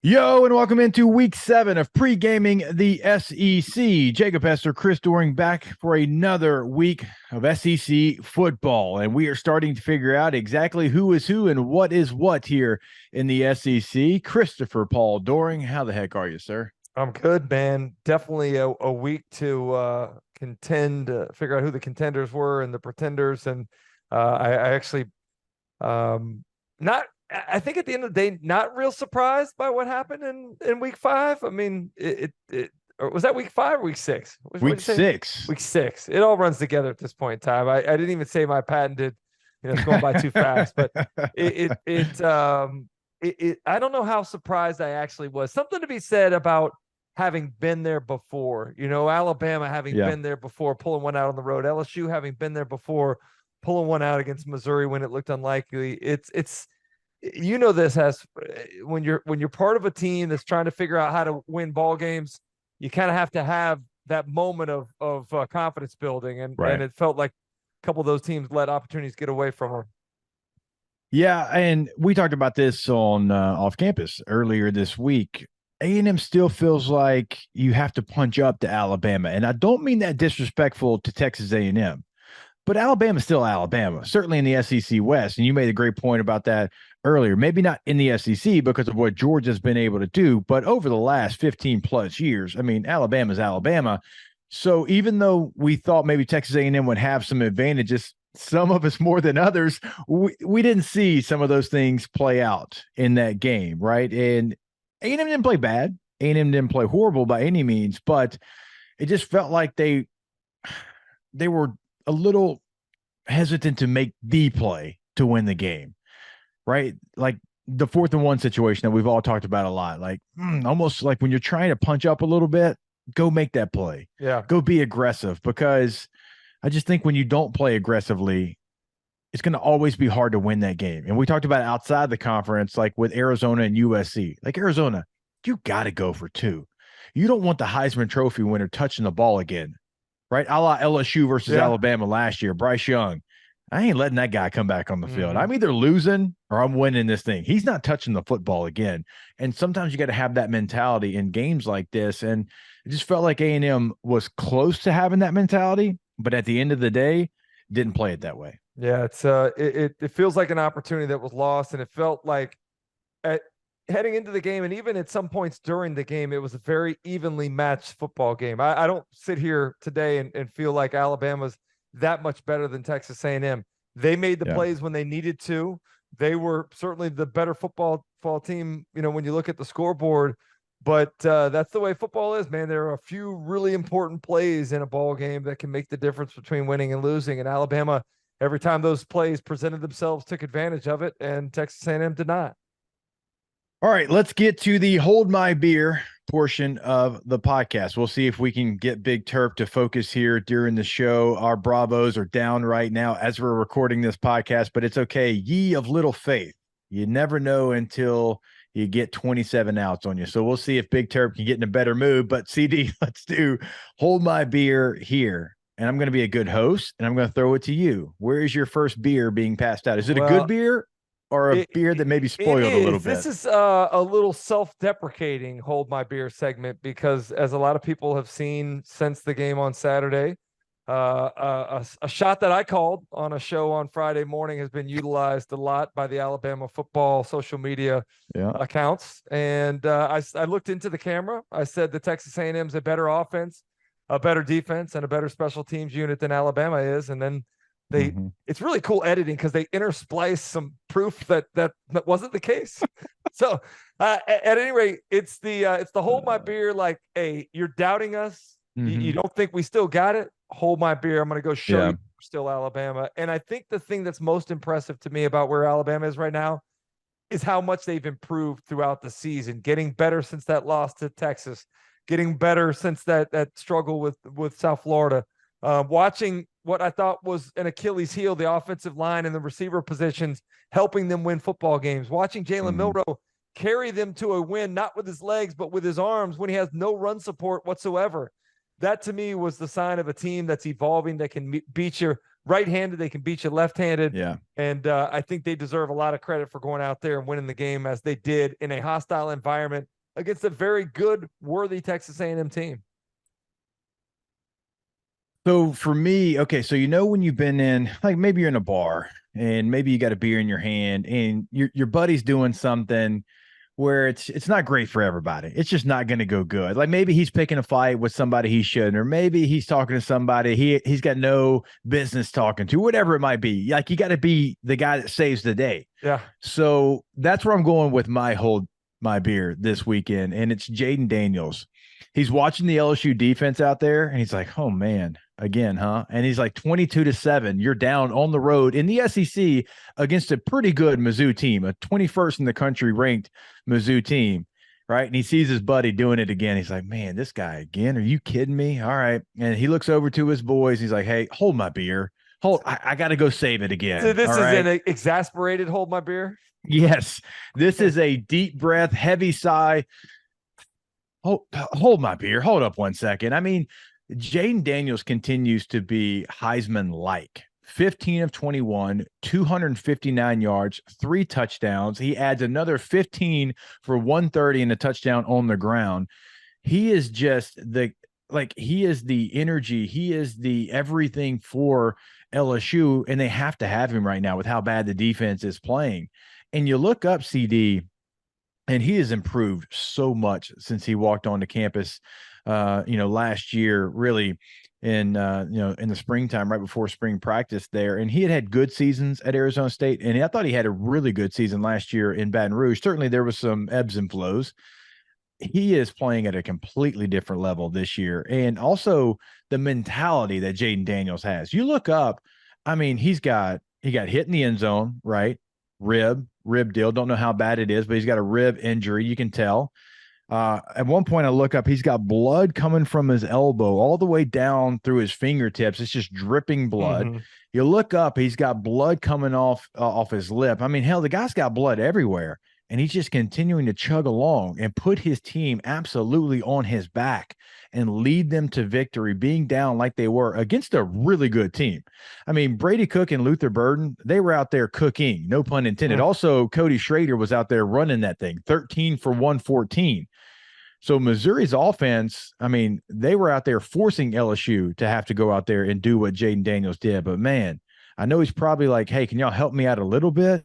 Yo, and welcome into week 7 of Pregaming the SEC. Jacob Hester, Chris Doring back for another week of SEC football. And we are starting to figure out exactly who is who and what is what here in the SEC. Christopher Paul Doring, how the heck are you, sir? I'm good, man. Definitely a week to contend, figure out who the contenders were and the pretenders. And I actually not. I think at the end of the day, not real surprised by what happened in week 5. I mean, or was that week 5 or week 6? What'd Week you say? 6. Week 6. It all runs together at this point in time. I didn't even say my patented. It's going by too fast, but I don't know how surprised I actually was. Something to be said about having been there before. Alabama having Yeah. been there before, pulling one out on the road. LSU having been there before, pulling one out against Missouri when it looked unlikely. It's this has when you're part of a team that's trying to figure out how to win ball games, you kind of have to have that moment of confidence building, and Right. it felt like a couple of those teams let opportunities get away from them. Yeah, and we talked about this on off campus earlier this week. A&M still feels like you have to punch up to Alabama, and I don't mean that disrespectful to Texas A&M, but Alabama's still Alabama, certainly in the SEC West. And you made a great point about that earlier. Maybe not in the SEC because of what Georgia's been able to do, but over the last 15 plus years, I mean, Alabama's Alabama. So even though we thought maybe Texas A&M would have some advantages, some of us more than others, we didn't see some of those things play out in that game, right? And A&M didn't play bad. A&M didn't play horrible by any means, but it just felt like they were a little hesitant to make the play to win the game, right? Like the 4th-and-1 situation that we've all talked about a lot, like almost like when you're trying to punch up a little bit, go make that play. Yeah. Go be aggressive, because I just think when you don't play aggressively, it's going to always be hard to win that game. And we talked about outside the conference, like with Arizona and USC. Like Arizona, you got to go for 2. You don't want the Heisman Trophy winner touching the ball again, right? A la LSU versus Alabama last year. Bryce Young, I ain't letting that guy come back on the field. I'm either losing or I'm winning this thing. He's not touching the football again. And sometimes you got to have that mentality in games like this. And it just felt like A&M was close to having that mentality, but at the end of the day, didn't play it that way. Yeah, it feels like an opportunity that was lost, and it felt like heading into the game, and even at some points during the game, it was a very evenly matched football game. I don't sit here today and feel like Alabama's that much better than Texas A&M. They made the plays when they needed to. They were certainly the better football team, when you look at the scoreboard. But that's the way football is, man. There are a few really important plays in a ball game that can make the difference between winning and losing. And Alabama, every time those plays presented themselves, took advantage of it, and Texas A&M did not. All right, let's get to the hold my beer portion of the podcast. We'll see if we can get Big Terp to focus here during the show. Our Bravos are down right now as we're recording this podcast, but it's okay. Ye of little faith. You never know until you get 27 outs on you. So we'll see if Big Terp can get in a better mood. But CD, let's do hold my beer here. And I'm going to be a good host, and I'm going to throw it to you. Where is your first beer being passed out? Is it a good beer or a beer that maybe spoiled a little bit? This is a little self-deprecating hold my beer segment, because as a lot of people have seen since the game on Saturday, a shot that I called on a show on Friday morning has been utilized a lot by the Alabama football social media accounts. And I looked into the camera. I said the Texas A&M's a better offense, a better defense, and a better special teams unit than Alabama is. And then it's really cool editing, because they intersplice some proof that wasn't the case. So at any rate, it's the hold my beer. Like, hey, you're doubting us. You don't think we still got it? Hold my beer. I'm going to go show you we're still Alabama. And I think the thing that's most impressive to me about where Alabama is right now is how much they've improved throughout the season, getting better since that loss to Texas, getting better since that struggle with South Florida. Watching what I thought was an Achilles heel, the offensive line and the receiver positions, helping them win football games. Watching Jalen Milroe carry them to a win, not with his legs, but with his arms when he has no run support whatsoever. That to me was the sign of a team that's evolving, that can beat you right-handed, they can beat you left-handed. Yeah. And I think they deserve a lot of credit for going out there and winning the game as they did in a hostile environment against a very good, worthy Texas A&M team. So for me, okay, so when you've been in, like maybe you're in a bar and maybe you got a beer in your hand and your buddy's doing something where it's not great for everybody. It's just not going to go good. Like maybe he's picking a fight with somebody he shouldn't, or maybe he's talking to somebody he's got no business talking to, whatever it might be. Like you got to be the guy that saves the day. Yeah. So that's where I'm going with my beer this weekend, and it's Jaden Daniels. He's watching the LSU defense out there, and he's like, "Oh man, again, huh?" And he's like, 22-7. You're down on the road in the SEC against a pretty good Mizzou team, a 21st in the country ranked Mizzou team, right? And he sees his buddy doing it again. He's like, "Man, this guy again? Are you kidding me?" All right, and he looks over to his boys. He's like, "Hey, hold my beer. Hold, I got to go save it again." So this all is right? an exasperated hold my beer. Yes, this is a deep breath, heavy sigh. Hold my beer. Hold up one second. I mean, Jaden Daniels continues to be Heisman-like. 15 of 21, 259 yards, 3 touchdowns. He adds another 15 for 130 and a touchdown on the ground. He is just he is the energy. He is the everything for LSU, and they have to have him right now with how bad the defense is playing. And you look up CD, and he has improved so much since he walked onto campus, last year, really in the springtime, right before spring practice there. And he had good seasons at Arizona State. And I thought he had a really good season last year in Baton Rouge. Certainly there was some ebbs and flows. He is playing at a completely different level this year. And also the mentality that Jaden Daniels has. You look up, I mean, he got hit in the end zone, right? Rib deal. Don't know how bad it is, but he's got a rib injury. You can tell. At one point I look up, he's got blood coming from his elbow all the way down through his fingertips. It's just dripping blood. Mm-hmm. You look up, he's got blood coming off his lip. I mean, hell, the guy's got blood everywhere, and he's just continuing to chug along and put his team absolutely on his back and lead them to victory, being down like they were against a really good team. I mean, Brady Cook and Luther Burden, they were out there cooking, no pun intended. Also, Cody Schrader was out there running that thing, 13 for 114. So Missouri's offense, I mean, they were out there forcing LSU to have to go out there and do what Jaden Daniels did. But, man, I know he's probably like, "Hey, can y'all help me out a little bit?"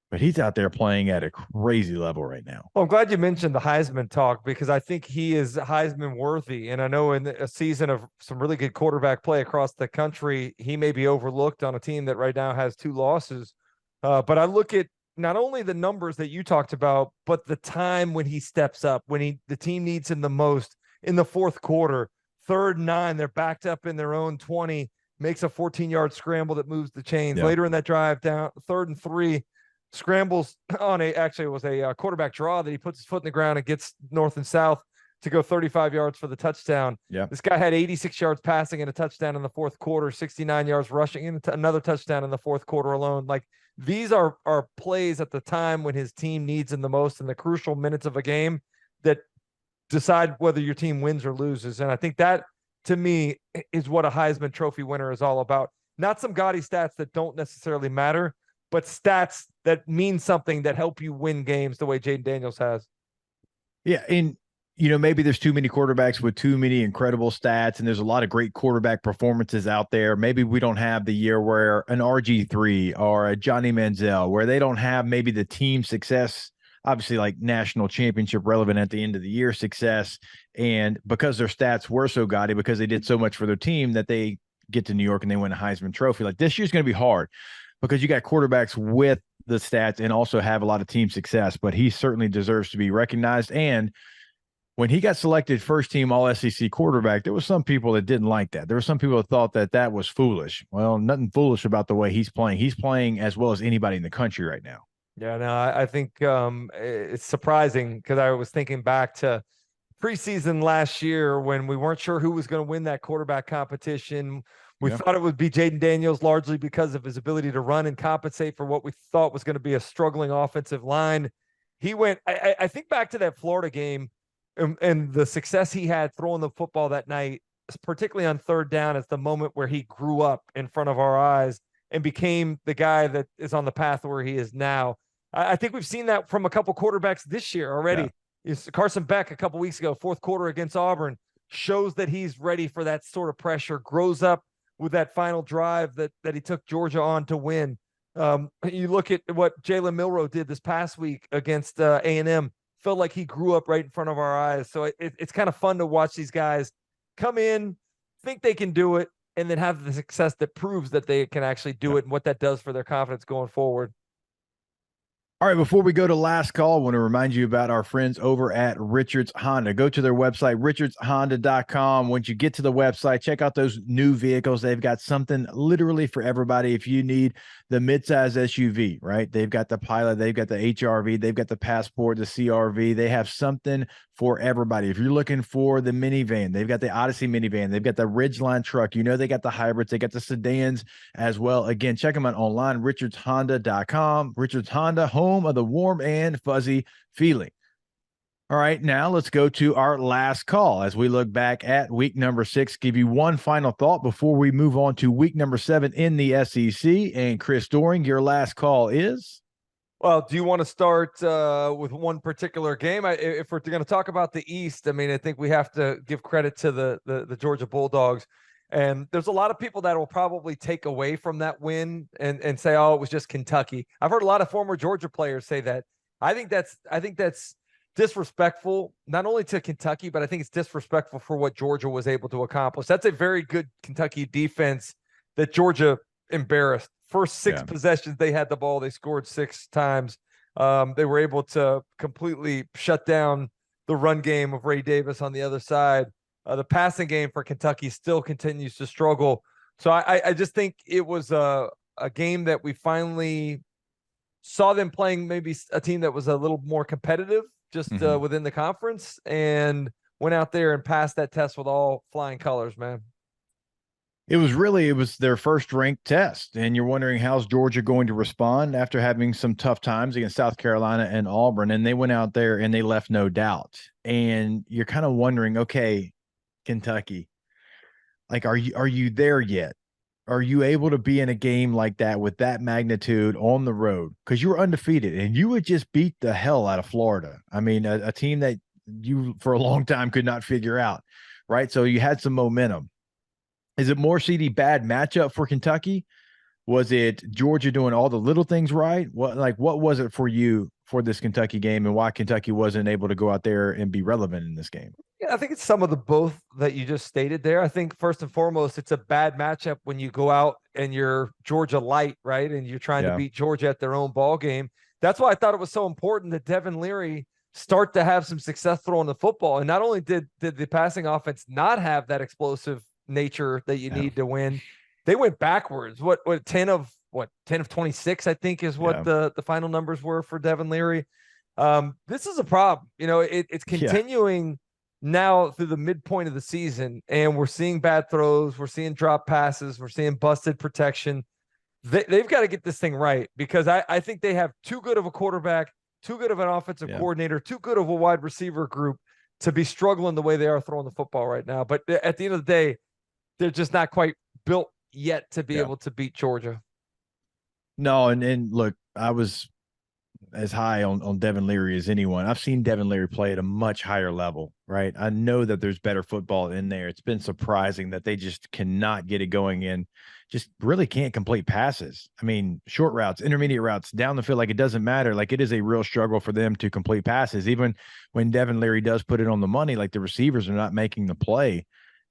But he's out there playing at a crazy level right now. Well, I'm glad you mentioned the Heisman talk because I think he is Heisman worthy. And I know in a season of some really good quarterback play across the country, he may be overlooked on a team that right now has 2 losses. But I look at not only the numbers that you talked about, but the time when he steps up, when the team needs him the most in the fourth quarter, 3rd and 9, they're backed up in their own 20, makes a 14-yard scramble that moves the chains. Yeah. Later in that drive, down 3rd and 3, scrambles on it was a quarterback draw that he puts his foot in the ground and gets north and south to go 35 yards for the touchdown. Yeah. This guy had 86 yards passing and a touchdown in the fourth quarter, 69 yards rushing and another touchdown in the fourth quarter alone. Like, these are plays at the time when his team needs him the most in the crucial minutes of a game that decide whether your team wins or loses. And I think that, to me, is what a Heisman Trophy winner is all about. Not some gaudy stats that don't necessarily matter, but stats that mean something, that help you win games the way Jaden Daniels has. Yeah, and maybe there's too many quarterbacks with too many incredible stats, and there's a lot of great quarterback performances out there. Maybe we don't have the year where an RG3 or a Johnny Manziel, where they don't have maybe the team success, obviously like national championship relevant at the end of the year success. And because their stats were so gaudy, because they did so much for their team, that they get to New York and they win a Heisman Trophy. Like, this year's going to be hard because you got quarterbacks with the stats and also have a lot of team success, but he certainly deserves to be recognized. And when he got selected first team all SEC quarterback, there was some people that didn't like that. There were some people that thought that was foolish. Well, nothing foolish about the way he's playing. He's playing as well as anybody in the country right now. Yeah, no, I think it's surprising because I was thinking back to preseason last year when we weren't sure who was going to win that quarterback competition. We thought it would be Jaden Daniels largely because of his ability to run and compensate for what we thought was going to be a struggling offensive line. He went, I think back to that Florida game and the success he had throwing the football that night. particularly on third down, as the moment where he grew up in front of our eyes and became the guy that is on the path where he is now. I think we've seen that from a couple quarterbacks this year already. Yeah. Carson Beck a couple weeks ago, fourth quarter against Auburn, shows that he's ready for that sort of pressure, grows up with that final drive that he took Georgia on to win. You look at what Jalen Milroe did this past week against A&M, felt like he grew up right in front of our eyes. So it's kind of fun to watch these guys come in, think they can do it, and then have the success that proves that they can actually do it and what that does for their confidence going forward. All right, before we go to last call, I want to remind you about our friends over at Richards Honda. Go to their website, richardshonda.com. Once you get to the website, check out those new vehicles. They've got something literally for everybody. If you need the midsize SUV, right? They've got the Pilot, they've got the HRV, they've got the Passport, the CRV. They have something for everybody. If you're looking for the minivan, they've got the Odyssey minivan, they've got the Ridgeline truck. You know, they got the hybrids, they got the sedans as well. Again, check them out online, richardshonda.com. Richards Honda, home of the warm and fuzzy feeling. All right, now let's go to our last call as we look back at week number 6. Give you one final thought before we move on to week number 7 in the SEC. And Chris Doring, your last call is? Well, do you want to start with one particular game? If we're going to talk about the East, I mean, I think we have to give credit to the Georgia Bulldogs. And there's a lot of people that will probably take away from that win and say, oh, it was just Kentucky. I've heard a lot of former Georgia players say that. I think that's disrespectful, not only to Kentucky, but I think it's disrespectful for what Georgia was able to accomplish. That's a very good Kentucky defense that Georgia embarrassed. First 6 possessions, they had the ball. They scored 6 times. They were able to completely shut down the run game of Ray Davis on the other side. The passing game for Kentucky still continues to struggle. So I just think it was a game that we finally saw them playing maybe a team that was a little more competitive just within the conference, and went out there and passed that test with all flying colors, man. It was their first ranked test, and you're wondering how's Georgia going to respond after having some tough times against South Carolina and Auburn, and they went out there and they left no doubt. And you're kind of wondering, okay, Kentucky, like, are you there yet? Are you able to be in a game like that with that magnitude on the road? Because you were undefeated and you would just beat the hell out of Florida. I mean, a team that you for a long time could not figure out, right? So you had some momentum. Is it more seedy bad matchup for Kentucky? Was it Georgia doing all the little things right? What was it for you for this Kentucky game, and why Kentucky wasn't able to go out there and be relevant in this game? Yeah, I think it's some of the both that you just stated there. I think first and foremost, it's a bad matchup when you go out and you're Georgia light, right? And you're trying to beat Georgia at their own ball game. That's why I thought it was so important that Devin Leary start to have some success throwing the football. And not only did the passing offense not have that explosive nature that you need to win, they went backwards. What 10 of 26, I think, is what the final numbers were for Devin Leary. This is a problem. You know, it's continuing now through the midpoint of the season, and we're seeing bad throws, we're seeing drop passes, we're seeing busted protection. They've got to get this thing right, because I think they have too good of a quarterback, too good of an offensive coordinator, too good of a wide receiver group to be struggling the way they are throwing the football right now. But at the end of the day, they're just not quite built yet to be able to beat Georgia. No, and look, I was as high on Devin Leary as anyone. I've seen Devin Leary play at a much higher level, right? I know that there's better football in there. It's been surprising that they just cannot get it going in, just really can't complete passes. I mean, short routes, intermediate routes, down the field, like, it doesn't matter. Like, it is a real struggle for them to complete passes. Even when Devin Leary does put it on the money, like, the receivers are not making the play.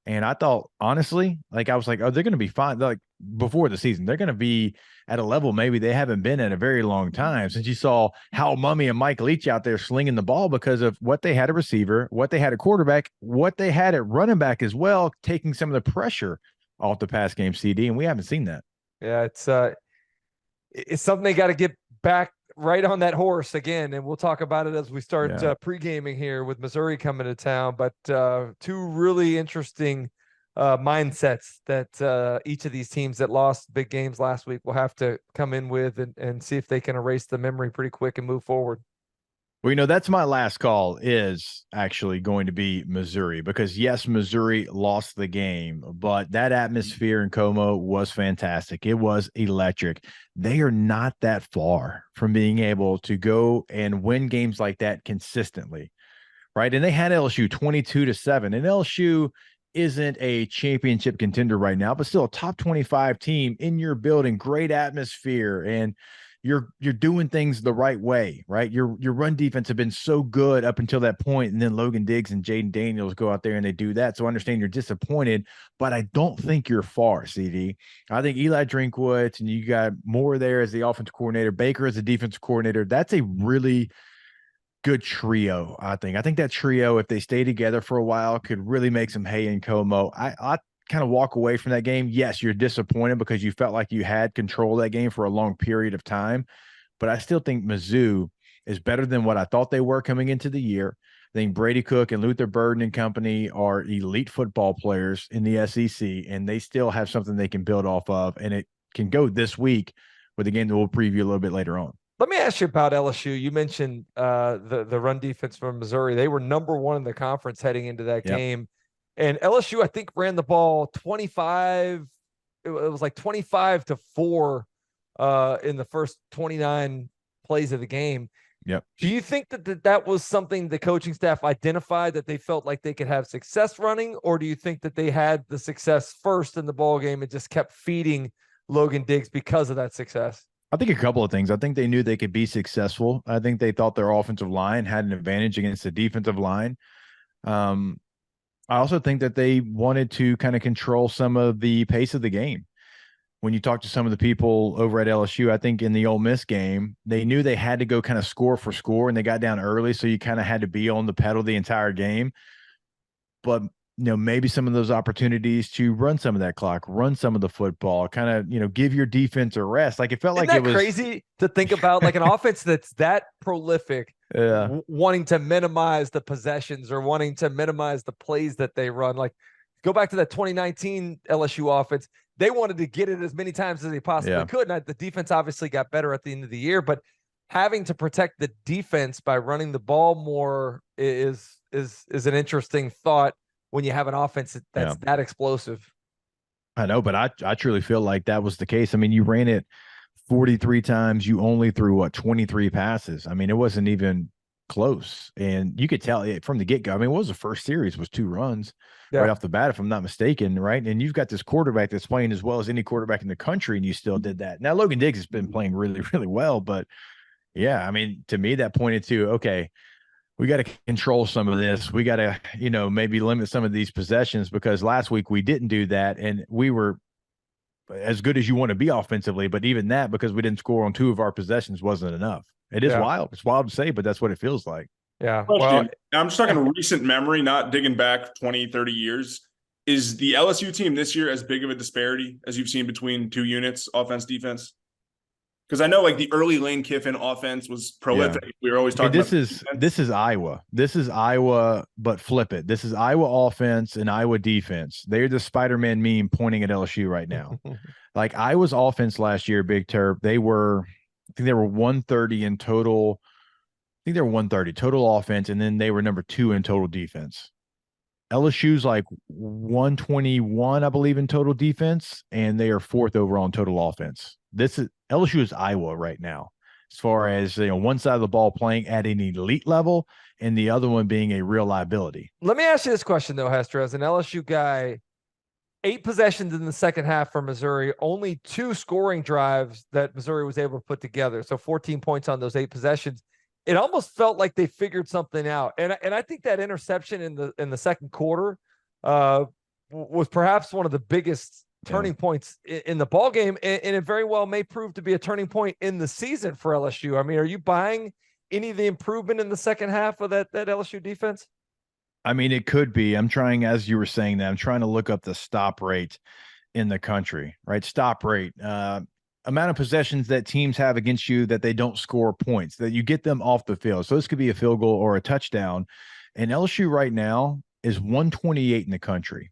And I thought, honestly, like, I was like, oh, they're going to be fine. Like, before the season, they're going to be at a level maybe they haven't been in a very long time, since you saw how Mummy and Mike Leach out there slinging the ball, because of what they had a receiver, what they had a quarterback, what they had at running back as well, taking some of the pressure off the pass game, CD, and we haven't seen that. Yeah, it's something they got to get back right on that horse again, and we'll talk about it as we start pre-gaming here with Missouri coming to town. But two really interesting mindsets that each of these teams that lost big games last week will have to come in with and see if they can erase the memory pretty quick and move forward. Well, that's my last call is actually going to be Missouri because, yes, Missouri lost the game, but that atmosphere in Como was fantastic. It was electric. They are not that far from being able to go and win games like that consistently, right? And they had LSU 22-7, and LSU isn't a championship contender right now, but still a top 25 team in your building, great atmosphere, and you're doing things the right way, right? Your run defense have been so good up until that point, and then Logan Diggs and Jaden Daniels go out there and they do that. So I understand you're disappointed, but I don't think you're far, CD. I think Eli Drinkwitz and you got Moore there as the offensive coordinator, Baker as the defensive coordinator. That's a really good trio, I think. I think that trio, if they stay together for a while, could really make some hay in Como. I kind of walk away from that game. Yes, you're disappointed because you felt like you had control of that game for a long period of time, but I still think Mizzou is better than what I thought they were coming into the year. I think Brady Cook and Luther Burden and company are elite football players in the SEC, and they still have something they can build off of, and it can go this week with a game that we'll preview a little bit later on. Let me ask you about LSU. You mentioned the run defense from Missouri. They were number one in the conference heading into that Yep. game. And LSU, I think, ran the ball 25. It was like 25-4 in the first 29 plays of the game. Yep. Do you think that was something the coaching staff identified that they felt like they could have success running, or do you think that they had the success first in the ball game and just kept feeding Logan Diggs because of that success? I think a couple of things. I think they knew they could be successful. I think they thought their offensive line had an advantage against the defensive line. I also think that they wanted to kind of control some of the pace of the game. When you talk to some of the people over at LSU, I think in the Ole Miss game, they knew they had to go kind of score for score, and they got down early, so you kind of had to be on the pedal the entire game. But maybe some of those opportunities to run some of that clock, run some of the football, kind of, give your defense a rest. Like it felt Isn't like that it was crazy to think about, like an offense that's that prolific, wanting to minimize the possessions or wanting to minimize the plays that they run. Like go back to that 2019 LSU offense. They wanted to get it as many times as they possibly could. And the defense obviously got better at the end of the year, but having to protect the defense by running the ball more is an interesting thought when you have an offense that's that explosive. I know, but I truly feel like that was the case. I mean, you ran it 43 times. You only threw 23 passes. I mean, it wasn't even close. And you could tell it from the get-go. I mean, what was the first series? It was 2 runs right off the bat, if I'm not mistaken, right? And you've got this quarterback that's playing as well as any quarterback in the country, and you still did that. Now, Logan Diggs has been playing really, really well, but yeah, I mean, to me, that pointed to, okay, we got to control some of this. We got to, maybe limit some of these possessions because last week we didn't do that. And we were as good as you want to be offensively, but even that, because we didn't score on 2 of our possessions, wasn't enough. It is wild. It's wild to say, but that's what it feels like. Yeah. Well, I'm just talking recent memory, not digging back 20, 30 years. Is the LSU team this year as big of a disparity as you've seen between 2 units, offense, defense? Because I know like the early Lane Kiffin offense was prolific. Yeah. We were always talking about this is Iowa. This is Iowa, but flip it. This is Iowa offense and Iowa defense. They're the Spider-Man meme pointing at LSU right now. Like Iowa's offense last year, Big Turp, I think they were 130 in total. I think they were 130 total offense, and then they were number 2 in total defense. LSU's like 121, I believe, in total defense, and they are 4th overall in total offense. LSU is Iowa right now, as far as one side of the ball playing at an elite level, and the other one being a real liability. Let me ask you this question though, Hester, as an LSU guy. 8 possessions in the second half for Missouri, only 2 scoring drives that Missouri was able to put together. So 14 points on those 8 possessions. It almost felt like they figured something out. And I think that interception in the second quarter was perhaps one of the biggest turning points in the ball game. And it very well may prove to be a turning point in the season for LSU. I mean, are you buying any of the improvement in the second half of that LSU defense? I mean, it could be. I'm trying, as you were saying that, I'm trying to look up the stop rate in the country, right? Stop rate, amount of possessions that teams have against you that they don't score points, that you get them off the field. So this could be a field goal or a touchdown. And LSU right now is 128 in the country.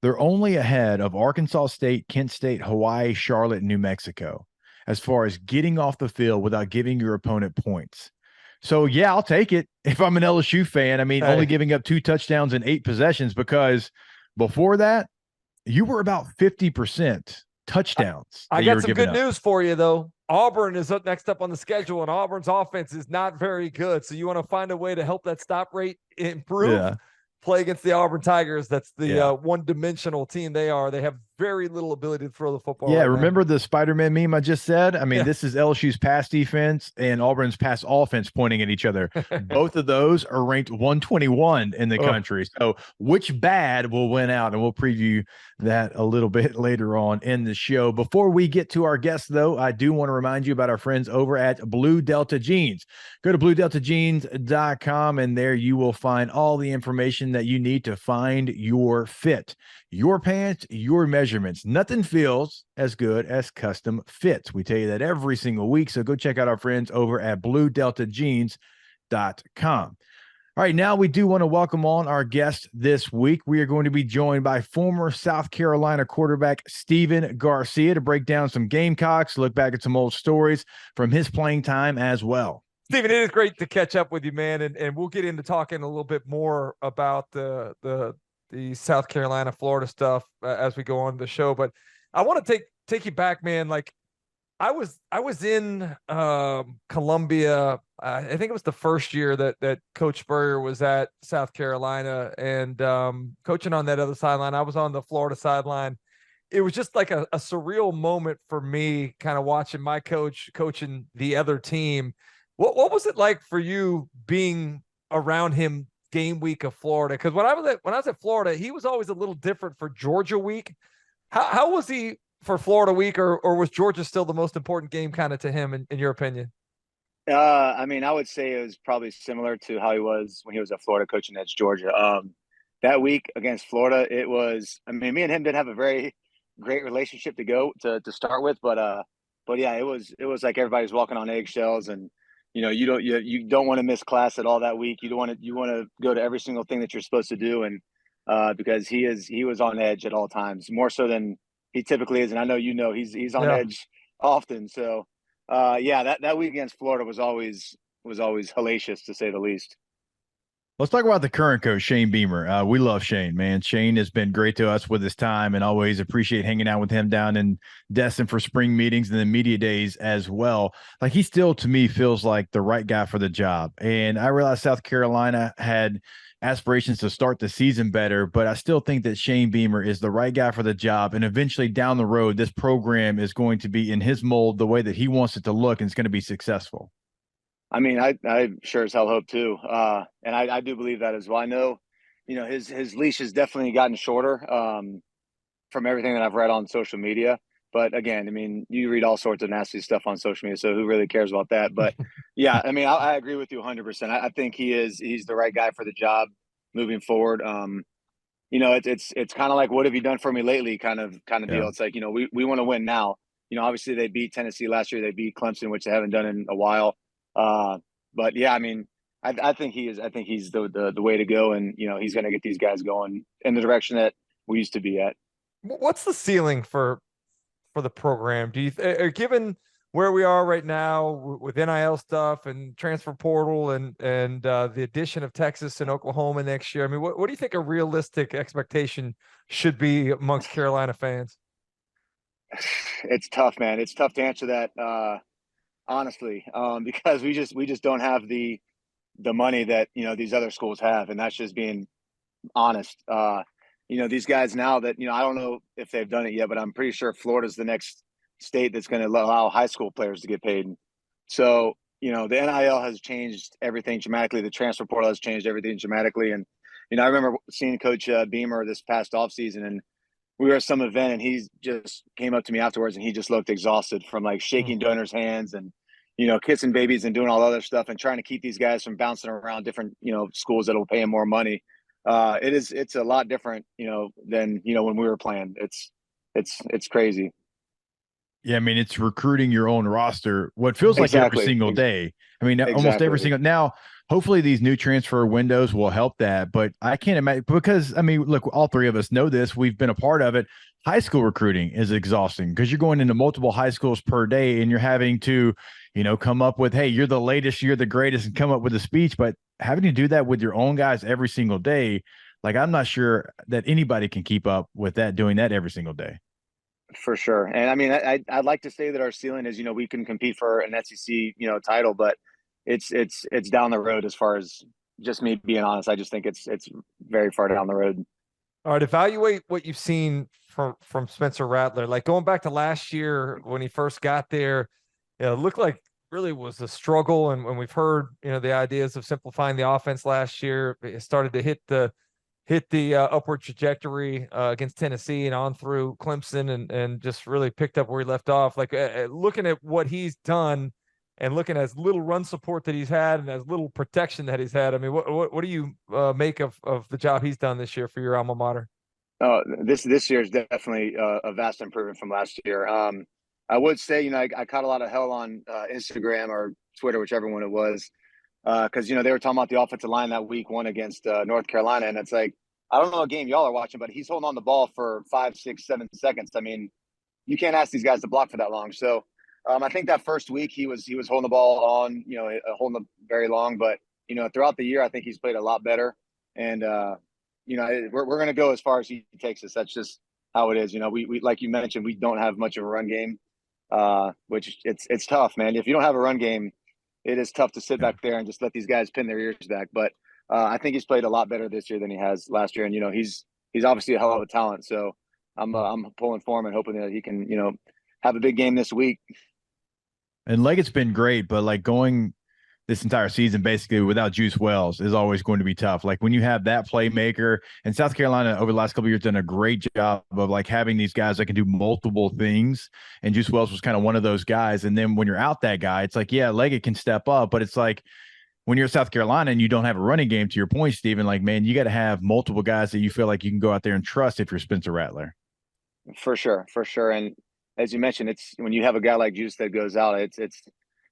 They're only ahead of Arkansas State, Kent State, Hawaii, Charlotte, and New Mexico as far as getting off the field without giving your opponent points. So, yeah, I'll take it if I'm an LSU fan. I mean, only Hey, giving up 2 touchdowns in 8 possessions, because before that, you were about 50% touchdowns I that you got were some giving good up. news for you, though. Auburn is up next up on the schedule, and Auburn's offense is not very good. So you want to find a way to help that stop rate improve? Yeah. Play against the Auburn Tigers. That's the Yeah. one-dimensional team they are. They have very little ability to throw the football Yeah, right now. remember the Spider-Man meme I just said? I mean, Yeah. this is LSU's pass defense and Auburn's pass offense pointing at each other. Both of those are ranked 121 in the Oh, country. So, which bad will win out? And we'll preview that a little bit later on in the show. Before we get to our guests, though, I do want to remind you about our friends over at Blue Delta Jeans. Go to bluedeltajeans.com, and there you will find all the information that you need to find your fit, your pants, your measurements. Nothing feels as good as custom fits. We tell you that every single week. So go check out our friends over at bluedeltajeans.com. All right, now we do want to welcome on our guest this week. We are going to be joined by former South Carolina quarterback Stephen Garcia to break down some Gamecocks, look back at some old stories from his playing time as well. Stephen, it is great to catch up with you, man, and we'll get into talking a little bit more about the South Carolina, Florida stuff as we go on the show. But I want to take you back, man. Like I was in Columbia. I think it was the first year that Coach Spurrier was at South Carolina and coaching on that other sideline. I was on the Florida sideline. It was just like a surreal moment for me, kind of watching my coach coaching the other team. What was it like for you being around him game week of Florida? Because when I was at Florida, he was always a little different for Georgia week. How was he for Florida week, or was Georgia still the most important game kind of to him in your opinion? I mean, I would say it was probably similar to how he was when he was at Florida coaching at Georgia. That week against Florida, it was. I mean, me and him did have a very great relationship to start with, but yeah, it was like everybody's walking on eggshells, and you don't want to miss class at all that week. You want to go to every single thing that you're supposed to do, and because he was on edge at all times, more so than he typically is, and I know he's on Yeah. edge often. So yeah, that week against Florida was always hellacious to say the least. Let's talk about the current coach, Shane Beamer. We love Shane, man. Shane has been great to us with his time, and always appreciate hanging out with him down in Destin for spring meetings and then media days as well. Like, he still, to me, feels like the right guy for the job. And I realized South Carolina had aspirations to start the season better, but I still think that Shane Beamer is the right guy for the job. And eventually down the road, this program is going to be in his mold, the way that he wants it to look, and it's going to be successful. I mean, I sure as hell hope too, and I do believe that as well. I know, his leash has definitely gotten shorter from everything that I've read on social media. But again, I mean, you read all sorts of nasty stuff on social media, so who really cares about that? But yeah, I mean, I agree with you 100%. I think he's the right guy for the job moving forward. It's kind of like, what have you done for me lately kind of deal. Yeah. It's like, we want to win now. Obviously they beat Tennessee last year. They beat Clemson, which they haven't done in a while. But yeah, I mean, I think he's the way to go, and he's going to get these guys going in the direction that we used to be at. What's the ceiling for the program? Do you given where we are right now with NIL stuff and transfer portal and the addition of Texas and Oklahoma next year? I mean, what do you think a realistic expectation should be amongst Carolina fans? It's tough, man. It's tough to answer that honestly, because we just don't have the money that these other schools have, and that's just being honest. These guys now that I don't know if they've done it yet, but I'm pretty sure Florida's the next state that's going to allow high school players to get paid. So the NIL has changed everything dramatically. The transfer portal has changed everything dramatically, and I remember seeing Coach Beamer this past offseason, and we were at some event, and he just came up to me afterwards, and he just looked exhausted from like shaking donors' hands and kissing babies and doing all other stuff and trying to keep these guys from bouncing around different schools that'll pay him more money. It's a lot different than when we were playing. It's crazy. Yeah, I mean, it's recruiting your own roster, what feels like every Exactly. single day. I mean, almost every Exactly. single now. Hopefully, these new transfer windows will help that. But I can't imagine, because I mean, look, all three of us know this. We've been a part of it. high school recruiting is exhausting because you're going into multiple high schools per day and you're having to, come up with, hey, you're the latest, you're the greatest, and come up with a speech. But having to do that with your own guys every single day, like I'm not sure that anybody can keep up with that, doing that every single day. For sure. And I mean, I'd like to say that our ceiling is, we can compete for an SEC, title, but it's down the road as far as just me being honest. I just think it's very far down the road. All right, evaluate what you've seen from Spencer Rattler. Like going back to last year when he first got there, it looked like really was a struggle. And when we've heard, the ideas of simplifying the offense last year, it started to hit the upward trajectory against Tennessee and on through Clemson, and just really picked up where he left off. Like looking at what he's done and looking at as little run support that he's had and as little protection that he's had. I mean, what do you make of the job he's done this year for your alma mater? This year is definitely a vast improvement from last year. I would say, I caught a lot of hell on Instagram or Twitter, whichever one it was, because they were talking about the offensive line that week one against North Carolina, and it's like, I don't know what game y'all are watching, but he's holding on the ball for 5, 6, 7 seconds. I mean, you can't ask these guys to block for that long. So I think that first week he was holding the ball on, holding them very long, but throughout the year I think he's played a lot better, and we're going to go as far as he takes us. That's just how it is. We like you mentioned, we don't have much of a run game, which it's tough, man. If you don't have a run game, it is tough to sit back there and just let these guys pin their ears back. But I think he's played a lot better this year than he has last year, and he's obviously a hell of a talent. So I'm pulling for him and hoping that he can have a big game this week. And Leggett's been great, but like going this entire season basically without Juice Wells is always going to be tough. Like when you have that playmaker, and South Carolina over the last couple of years done a great job of like having these guys that can do multiple things. And Juice Wells was kind of one of those guys. And then when you're out that guy, it's like, yeah, Leggett can step up, but it's like when you're South Carolina and you don't have a running game, to your point, Stephen, like, man, you got to have multiple guys that you feel like you can go out there and trust if you're Spencer Rattler. For sure. And as you mentioned, it's when you have a guy like Juice that goes out, it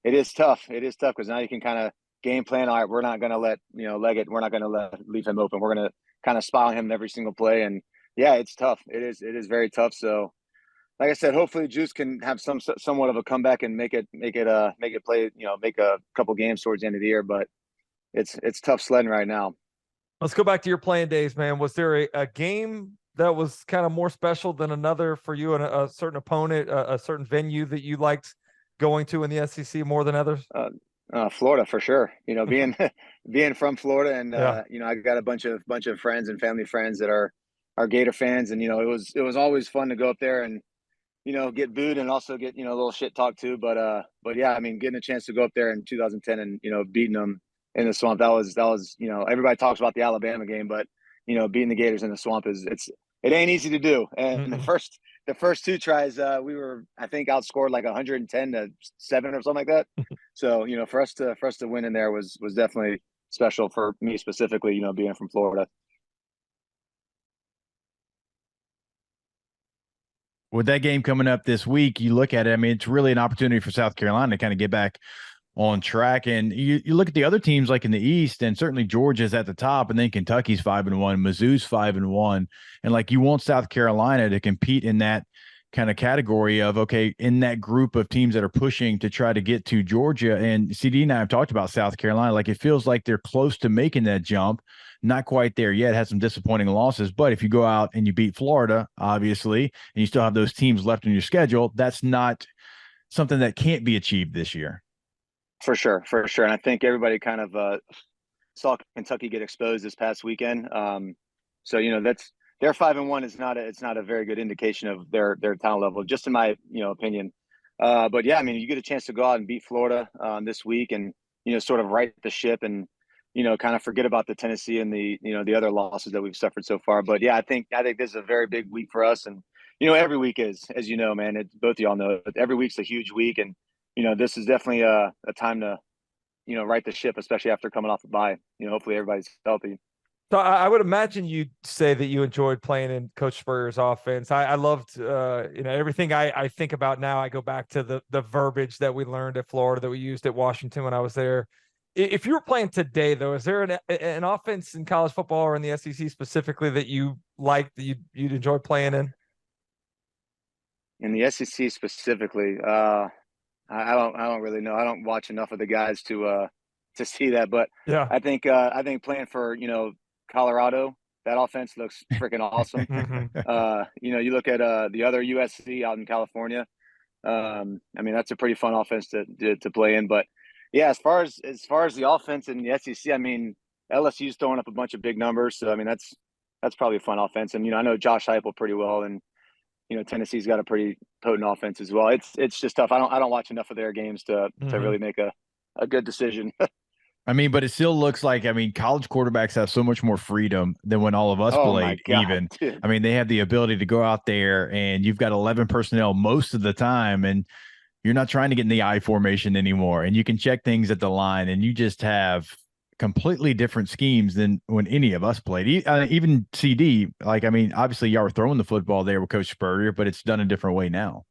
is tough. It is tough because now you can kind of game plan. All right, we're not going to let Leggett. We're not going to leave him open. We're going to kind of spy on him every single play. And yeah, it's tough. It is very tough. So, like I said, hopefully Juice can have somewhat of a comeback and make it play. Make a couple games towards the end of the year. But it's tough sledding right now. Let's go back to your playing days, man. Was there a game that was kind of more special than another for you, and a certain opponent, a certain venue that you liked going to in the SEC more than others? Florida for sure. Being from Florida, and I got a bunch of friends and family friends that are Gator fans, and it was always fun to go up there and get booed and also get a little shit talked to. But yeah, I mean, getting a chance to go up there in 2010 and beating them in the swamp, that was everybody talks about the Alabama game, but beating the Gators in the swamp it ain't easy to do. And the first two tries, we were, I think, outscored like 110-7 or something like that. So, for us to win in there was definitely special for me specifically, being from Florida. With that game coming up this week, you look at it, I mean, it's really an opportunity for South Carolina to kind of get back on track. And you look at the other teams like in the East, and certainly Georgia's at the top, and then Kentucky's 5-1, Mizzou's 5-1. And like, you want South Carolina to compete in that kind of category of, okay, in that group of teams that are pushing to try to get to Georgia. And CD and I have talked about South Carolina. Like, it feels like they're close to making that jump. Not quite there yet, had some disappointing losses. But if you go out and you beat Florida, obviously, and you still have those teams left in your schedule, that's not something that can't be achieved this year. For sure. And I think everybody kind of saw Kentucky get exposed this past weekend. So, that's their 5-1 is not a very good indication of their talent level, just in my opinion. But yeah, I mean, you get a chance to go out and beat Florida this week, and sort of right the ship, and kind of forget about the Tennessee and the other losses that we've suffered so far. But yeah, I think this is a very big week for us, and every week is, as you know, man. Both of y'all know, every week's a huge week, and this is definitely a time to right the ship, especially after coming off a bye. Hopefully everybody's healthy. So I would imagine you'd say that you enjoyed playing in Coach Spurrier's offense. I loved, everything I think about now. I go back to the verbiage that we learned at Florida that we used at Washington when I was there. If you were playing today, though, is there an offense in college football or in the SEC specifically that you like, that you'd enjoy playing in? In the SEC specifically, I don't really know. I don't watch enough of the guys to see that, but Yeah. I think playing for Colorado, that offense looks freaking awesome. You look at the other USC out in California. I mean, that's a pretty fun offense to play in. But yeah, as far as the offense in the SEC, I mean, LSU's throwing up a bunch of big numbers, so I mean that's probably a fun offense. And I know Josh Heupel pretty well, and Tennessee's got a pretty potent offense as well. It's just tough. I don't watch enough of their games to really make a good decision. I mean, but it still looks like, I mean, college quarterbacks have so much more freedom than when all of us Oh my played, God, even. dude. I mean, they have the ability to go out there and you've got 11 personnel most of the time, and you're not trying to get in the I formation anymore. And you can check things at the line, and you just have completely different schemes than when any of us played. Even CD, like, I mean, obviously y'all were throwing the football there with Coach Spurrier, but it's done a different way now.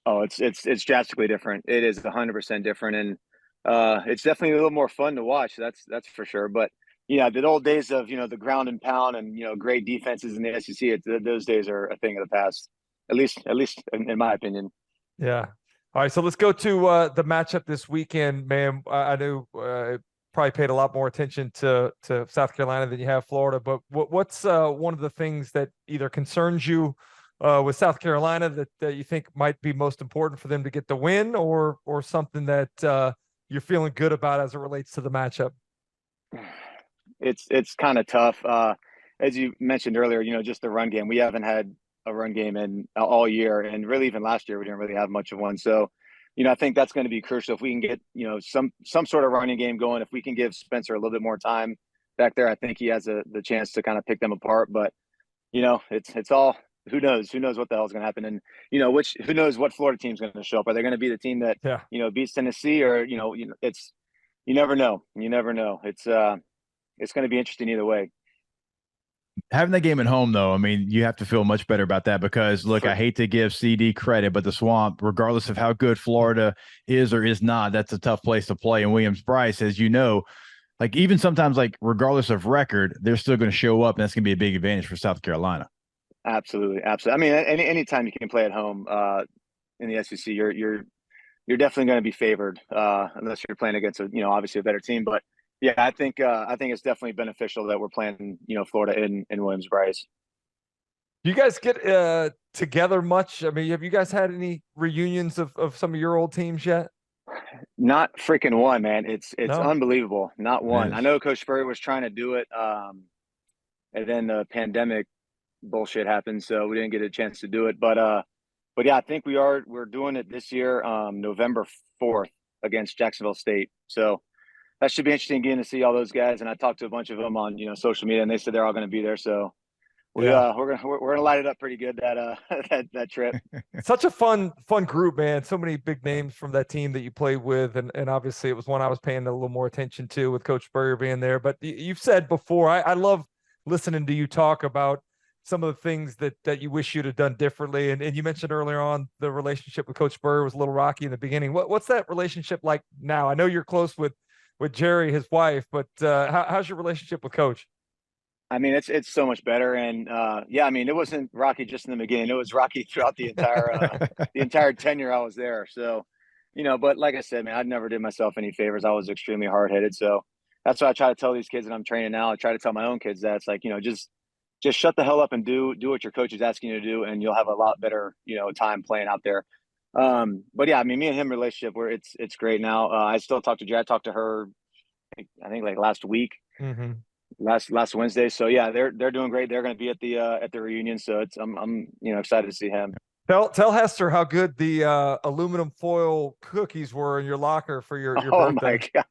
Oh, it's drastically different. It is 100% different, and it's definitely a little more fun to watch. That's for sure. But yeah, the old days of the ground and pound and great defenses in the SEC, those days are a thing of the past. At least in my opinion. Yeah. All right. So let's go to the matchup this weekend, man. I know probably paid a lot more attention to South Carolina than you have Florida, but what's one of the things that either concerns you with South Carolina that you think might be most important for them to get the win, or something that you're feeling good about as it relates to the matchup? It's kind of tough. As you mentioned earlier, just the run game. We haven't had a run game in all year, and really even last year we didn't really have much of one. So, I think that's going to be crucial if we can get some sort of running game going. If we can give Spencer a little bit more time back there, I think he has the chance to kind of pick them apart. But it's all who knows what the hell is going to happen, and who knows what Florida team's going to show up. Are they going to be the team that beats Tennessee, or it's you never know. It's going to be interesting either way. Having that game at home, though, I mean, you have to feel much better about that because, look, I hate to give CD credit, but the Swamp, regardless of how good Florida is or is not, that's a tough place to play. And Williams-Brice, as you know, like even sometimes, like regardless of record, they're still going to show up, and that's going to be a big advantage for South Carolina. Absolutely. I mean, anytime you can play at home in the SEC, you're definitely going to be favored unless you're playing against obviously a better team. But yeah, I think it's definitely beneficial that we're playing Florida in Williams-Brice. Do you guys get together much? I mean, have you guys had any reunions of some of your old teams yet? Not freaking one, man. It's No? unbelievable. Not one. Yes. I know Coach Spurrier was trying to do it, and then the pandemic bullshit happened, so we didn't get a chance to do it. But yeah, I think we're doing it this year, November 4th against Jacksonville State. So that should be interesting getting to see all those guys. And I talked to a bunch of them on social media, and they said they're all going to be there. So we're gonna light it up pretty good that trip. Such a fun group, man. So many big names from that team that you played with, and obviously it was one I was paying a little more attention to with Coach Spurrier being there. But you've said before, I love listening to you talk about some of the things that you wish you'd have done differently. And you mentioned earlier on the relationship with Coach Spurrier was a little rocky in the beginning. What's that relationship like now? I know you're close with Jerry, his wife, but how's your relationship with Coach? I mean, it's so much better, and yeah, I mean, it wasn't rocky just in the beginning; it was rocky throughout the entire tenure I was there. So, but like I said, man, I never did myself any favors. I was extremely hard headed, so that's what I try to tell these kids that I'm training now. I try to tell my own kids that it's like just shut the hell up and do what your coach is asking you to do, and you'll have a lot better time playing out there. But yeah, I mean, me and him relationship where it's great now. I still talk to Jay. I talked to her, I think like last week, last Wednesday. So yeah, they're doing great. They're going to be at the reunion. So I'm excited to see him. Tell Hester how good the aluminum foil cookies were in your locker for your birthday. Oh my God.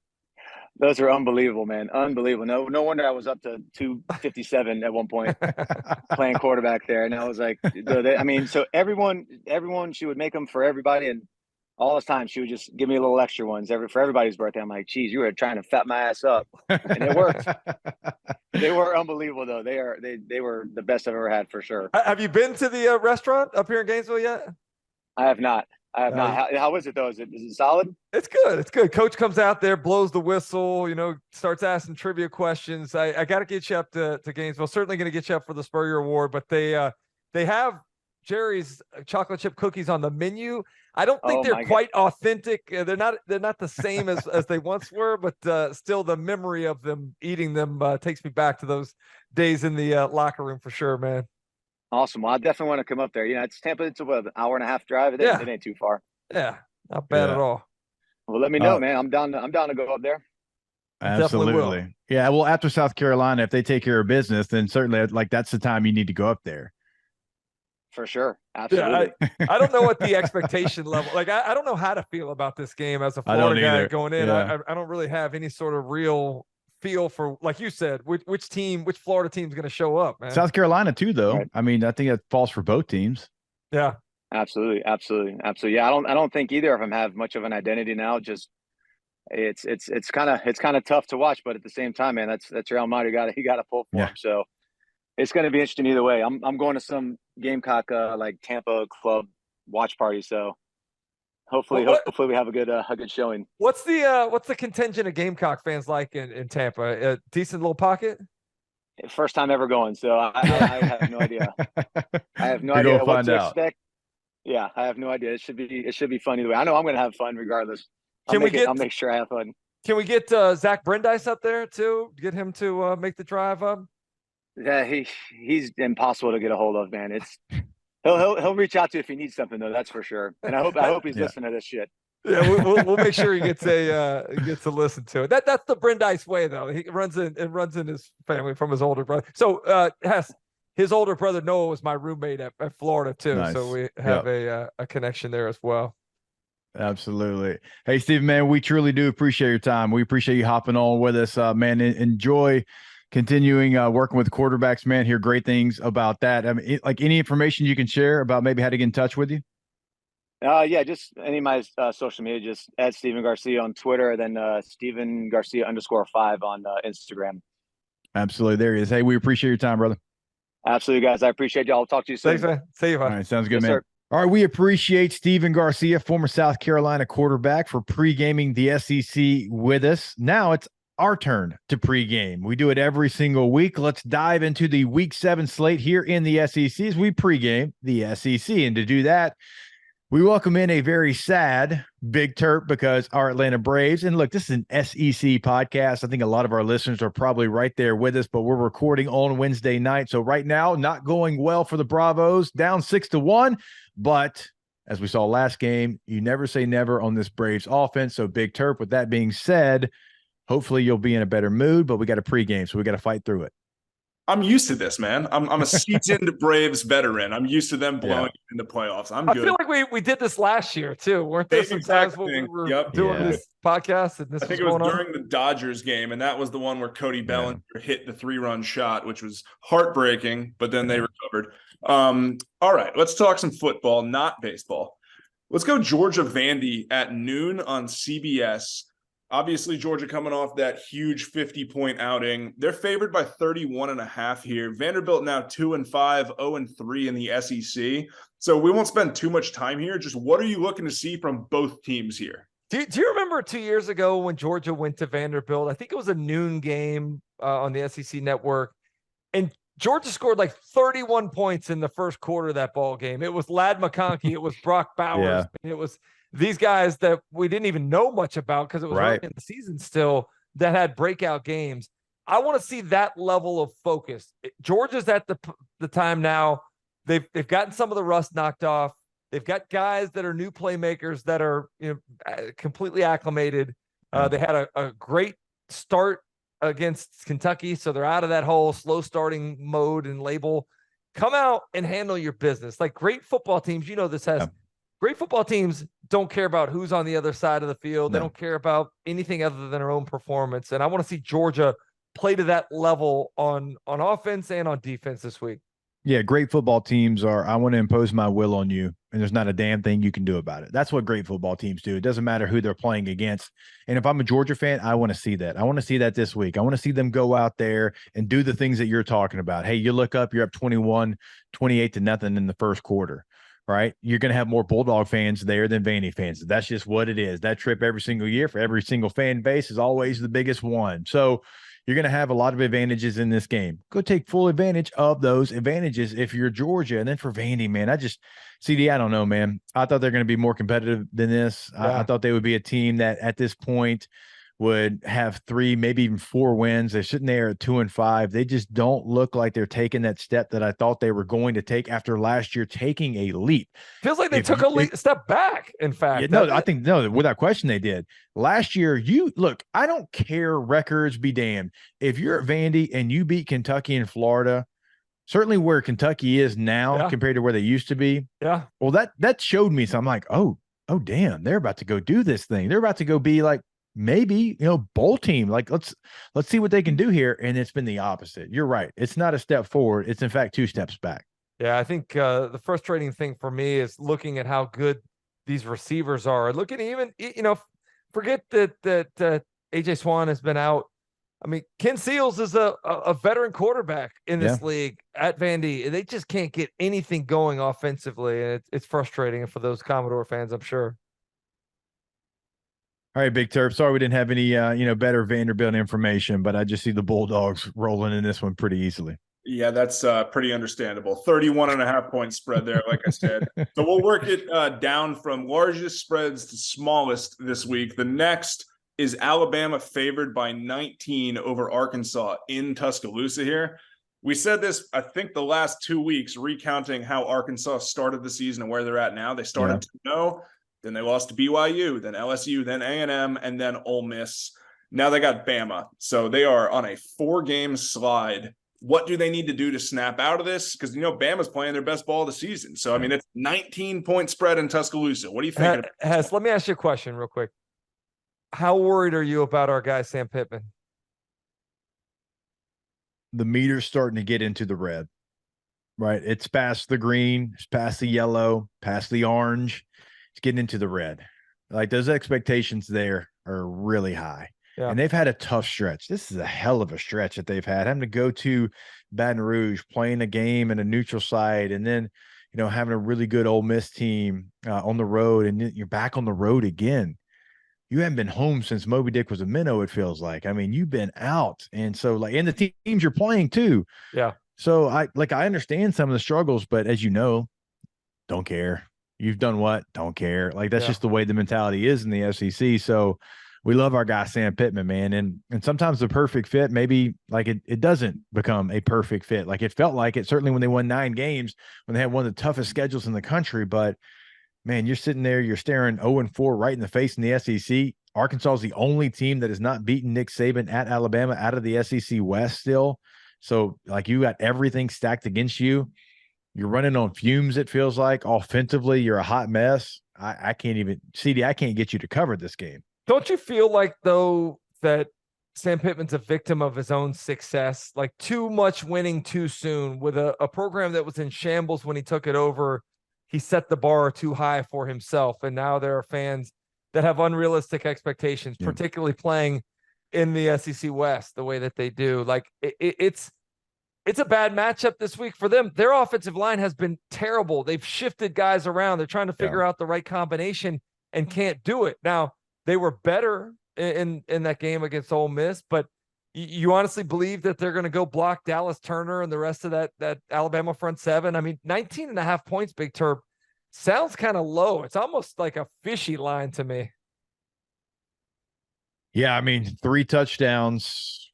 Those are unbelievable, man. Unbelievable. No wonder I was up to 257 at one point playing quarterback there. And I was like, so everyone, she would make them for everybody. And all this time she would just give me little extra ones for everybody's birthday. I'm like, geez, you were trying to fat my ass up. And it worked. They were unbelievable though. They were the best I've ever had for sure. Have you been to the restaurant up here in Gainesville yet? I have not. Not. How is it though? Is it solid? It's good. It's good. Coach comes out there, blows the whistle, starts asking trivia questions. I got to get you up to Gainesville. Certainly going to get you up for the Spurrier Award, but they have Jerry's chocolate chip cookies on the menu. I don't think Oh they're my quite authentic. They're not the same as they once were, but still the memory of them eating them takes me back to those days in the locker room for sure, man. Awesome. Well, I definitely want to come up there. It's Tampa. It's about an hour and a half drive. Yeah. It ain't too far. Yeah, not bad at all. Well, let me know, man. I'm down to go up there. Definitely will. Absolutely. Yeah. Well, after South Carolina, if they take care of business, then certainly like that's the time you need to go up there. For sure. Absolutely. Yeah, I don't know what the expectation level, like, I don't know how to feel about this game as a Florida guy either. going in. Yeah. I don't really have any sort of real feel for, like you said, which Florida team is going to show up, man. South Carolina too, though. Right. I mean, I think that falls for both teams. Yeah. Absolutely. Yeah. I don't think either of them have much of an identity now. Just it's kind of tough to watch, but at the same time, man, that's Real Madrid. You got to pull for them. So it's going to be interesting either way. I'm going to some Gamecock like Tampa club watch party. So hopefully we have a good showing. What's the contingent of Gamecock fans like in Tampa? A decent little pocket? First time ever going, so I have no idea. I have no idea what to expect. Yeah, I have no idea. It should be fun either way. I know I'm going to have fun regardless. I'll make sure I have fun. Can we get Zach Brandeis up there too? Get him to make the drive up? Yeah, he's impossible to get a hold of, man. He'll reach out to you if he needs something though. That's for sure. And I hope he's listening to this shit. Yeah, we'll make sure he gets to listen to it. That's the Brandeis way though. He runs in his family from his older brother. So his older brother Noah was my roommate at Florida too. Nice. So we have a connection there as well. Absolutely. Hey, Stephen, man, we truly do appreciate your time. We appreciate you hopping on with us, man. Enjoy continuing working with quarterbacks, man. Hear great things about that. I mean, like any information you can share about maybe how to get in touch with you? Yeah, just any of my social media, just at Stephen Garcia on Twitter, then Stephen Garcia _5 on Instagram. Absolutely. There he is. Hey, we appreciate your time, brother. Absolutely, guys. I appreciate y'all. I'll talk to you soon. Thanks, man. See you, man. All right. Sounds good, Yes, man. sir. All right. We appreciate Stephen Garcia, former South Carolina quarterback, for pre-gaming the SEC with us. Now it's our turn to pregame. We do it every single week. Let's dive into the Week 7 slate here in the SEC as we pregame the SEC. And to do that, we welcome in a very sad Big Terp because our Atlanta Braves, and look, this is an SEC podcast. I think a lot of our listeners are probably right there with us, but we're recording on Wednesday night. So right now, not going well for the Bravos, down 6-1. But as we saw last game, you never say never on this Braves offense. So Big Terp, with that being said, hopefully you'll be in a better mood, but we got a pregame, so we got to fight through it. I'm used to this, man. I'm a seasoned Braves veteran. I'm used to them blowing in the playoffs. I'm good. I feel like we did this last year too, weren't there some times when we were doing this podcast and this I think it was during the Dodgers game, and that was the one where Cody Bellinger hit the 3-run shot, which was heartbreaking, but then they recovered. All right, let's talk some football, not baseball. Let's go Georgia Vandy at noon on CBS. Obviously, Georgia coming off that huge 50-point outing. They're favored by 31.5 here. Vanderbilt now 2-5, 0-3 in the SEC. So we won't spend too much time here. Just what are you looking to see from both teams here? Do you remember 2 years ago when Georgia went to Vanderbilt? I think it was a noon game on the SEC network. And Georgia scored like 31 points in the first quarter of that ball game. It was Ladd McConkey. It was Brock Bowers. It was these guys that we didn't even know much about because it was early in the season still that had breakout games. I want to see that level of focus. Georgia's at the time now. They've gotten some of the rust knocked off. They've got guys that are new playmakers that are completely acclimated. They had a great start against Kentucky, so they're out of that whole slow starting mode and label. Come out and handle your business. Like great football teams, this has great football teams don't care about who's on the other side of the field. They don't care about anything other than their own performance. And I want to see Georgia play to that level on offense and on defense this week. Yeah, great football teams are, I want to impose my will on you, and there's not a damn thing you can do about it. That's what great football teams do. It doesn't matter who they're playing against. And if I'm a Georgia fan, I want to see that. I want to see that this week. I want to see them go out there and do the things that you're talking about. Hey, you look up, you're up 28-0 in the first quarter, right? You're going to have more Bulldog fans there than Vandy fans. That's just what it is. That trip every single year for every single fan base is always the biggest one. So you're going to have a lot of advantages in this game. Go take full advantage of those advantages if you're Georgia. And then for Vandy, man, CD, I don't know, man. I thought they're going to be more competitive than this. Yeah. I thought they would be a team that at this point would have 3, maybe even 4 wins. They're sitting there at 2-5. They just don't look like they're taking that step that I thought they were going to take after last year taking a leap. Feels like they took a step back, in fact. Yeah, I think, no, without question they did. Last year, look, I don't care, records be damned. If you're at Vandy and you beat Kentucky and Florida, certainly where Kentucky is now compared to where they used to be. Yeah. Well, that showed me something. I'm like, oh, damn, they're about to go do this thing. They're about to go be like, maybe, bowl team. Like, let's see what they can do here. And it's been the opposite. You're right. It's not a step forward. It's in fact 2 steps back. Yeah, I think the frustrating thing for me is looking at how good these receivers are. Looking even, forget that AJ Swan has been out. I mean, Ken Seals is a veteran quarterback in this league at Vandy. They just can't get anything going offensively, and it's frustrating for those Commodore fans, I'm sure. All right, Big Terp. Sorry we didn't have any, better Vanderbilt information, but I just see the Bulldogs rolling in this one pretty easily. Yeah, that's pretty understandable. 31.5-point spread there, like I said. So we'll work it down from largest spreads to smallest this week. The next is Alabama favored by 19 over Arkansas in Tuscaloosa here. We said this, I think, the last 2 weeks, recounting how Arkansas started the season and where they're at now. They started 2-0. Then they lost to BYU, then LSU, then A&M, and then Ole Miss. Now they got Bama. So they are on a 4-game slide. What do they need to do to snap out of this? Because, Bama's playing their best ball of the season. So, I mean, it's 19-point spread in Tuscaloosa. What do you think? Let me ask you a question real quick. How worried are you about our guy, Sam Pittman? The meter's starting to get into the red, right? It's past the green, it's past the yellow, past the orange. It's getting into the red. Like, those expectations there are really high. Yeah. And they've had a tough stretch. This is a hell of a stretch that they've had. Having to go to Baton Rouge, playing a game in a neutral site, and then, having a really good Ole Miss team on the road, and you're back on the road again. You haven't been home since Moby Dick was a minnow, it feels like. I mean, you've been out. And so, and the teams you're playing too. Yeah. So I understand some of the struggles, but as you know, don't care. You've done what? Don't care. Like, that's just the way the mentality is in the SEC. So we love our guy, Sam Pittman, man. And sometimes the perfect fit, maybe like it doesn't become a perfect fit. Like, it felt like it certainly when they won 9 games, when they had one of the toughest schedules in the country. But man, you're sitting there, you're staring 0-4 right in the face in the SEC. Arkansas is the only team that has not beaten Nick Saban at Alabama out of the SEC West still. So, like, you got everything stacked against you. You're running on fumes, it feels like. Offensively, you're a hot mess. I can't even – CD, I can't get you to cover this game. Don't you feel like, though, that Sam Pittman's a victim of his own success? Like, too much winning too soon with a program that was in shambles when he took it over. He set the bar too high for himself, and now there are fans that have unrealistic expectations, particularly playing in the SEC West the way that they do. Like, it's a bad matchup this week for them. Their offensive line has been terrible. They've shifted guys around. They're trying to figure out the right combination and can't do it. Now, they were better in that game against Ole Miss, but you honestly believe that they're going to go block Dallas Turner and the rest of that Alabama front seven? I mean, 19.5 points, Big Terp, sounds kind of low. It's almost like a fishy line to me. Yeah, I mean, 3 touchdowns,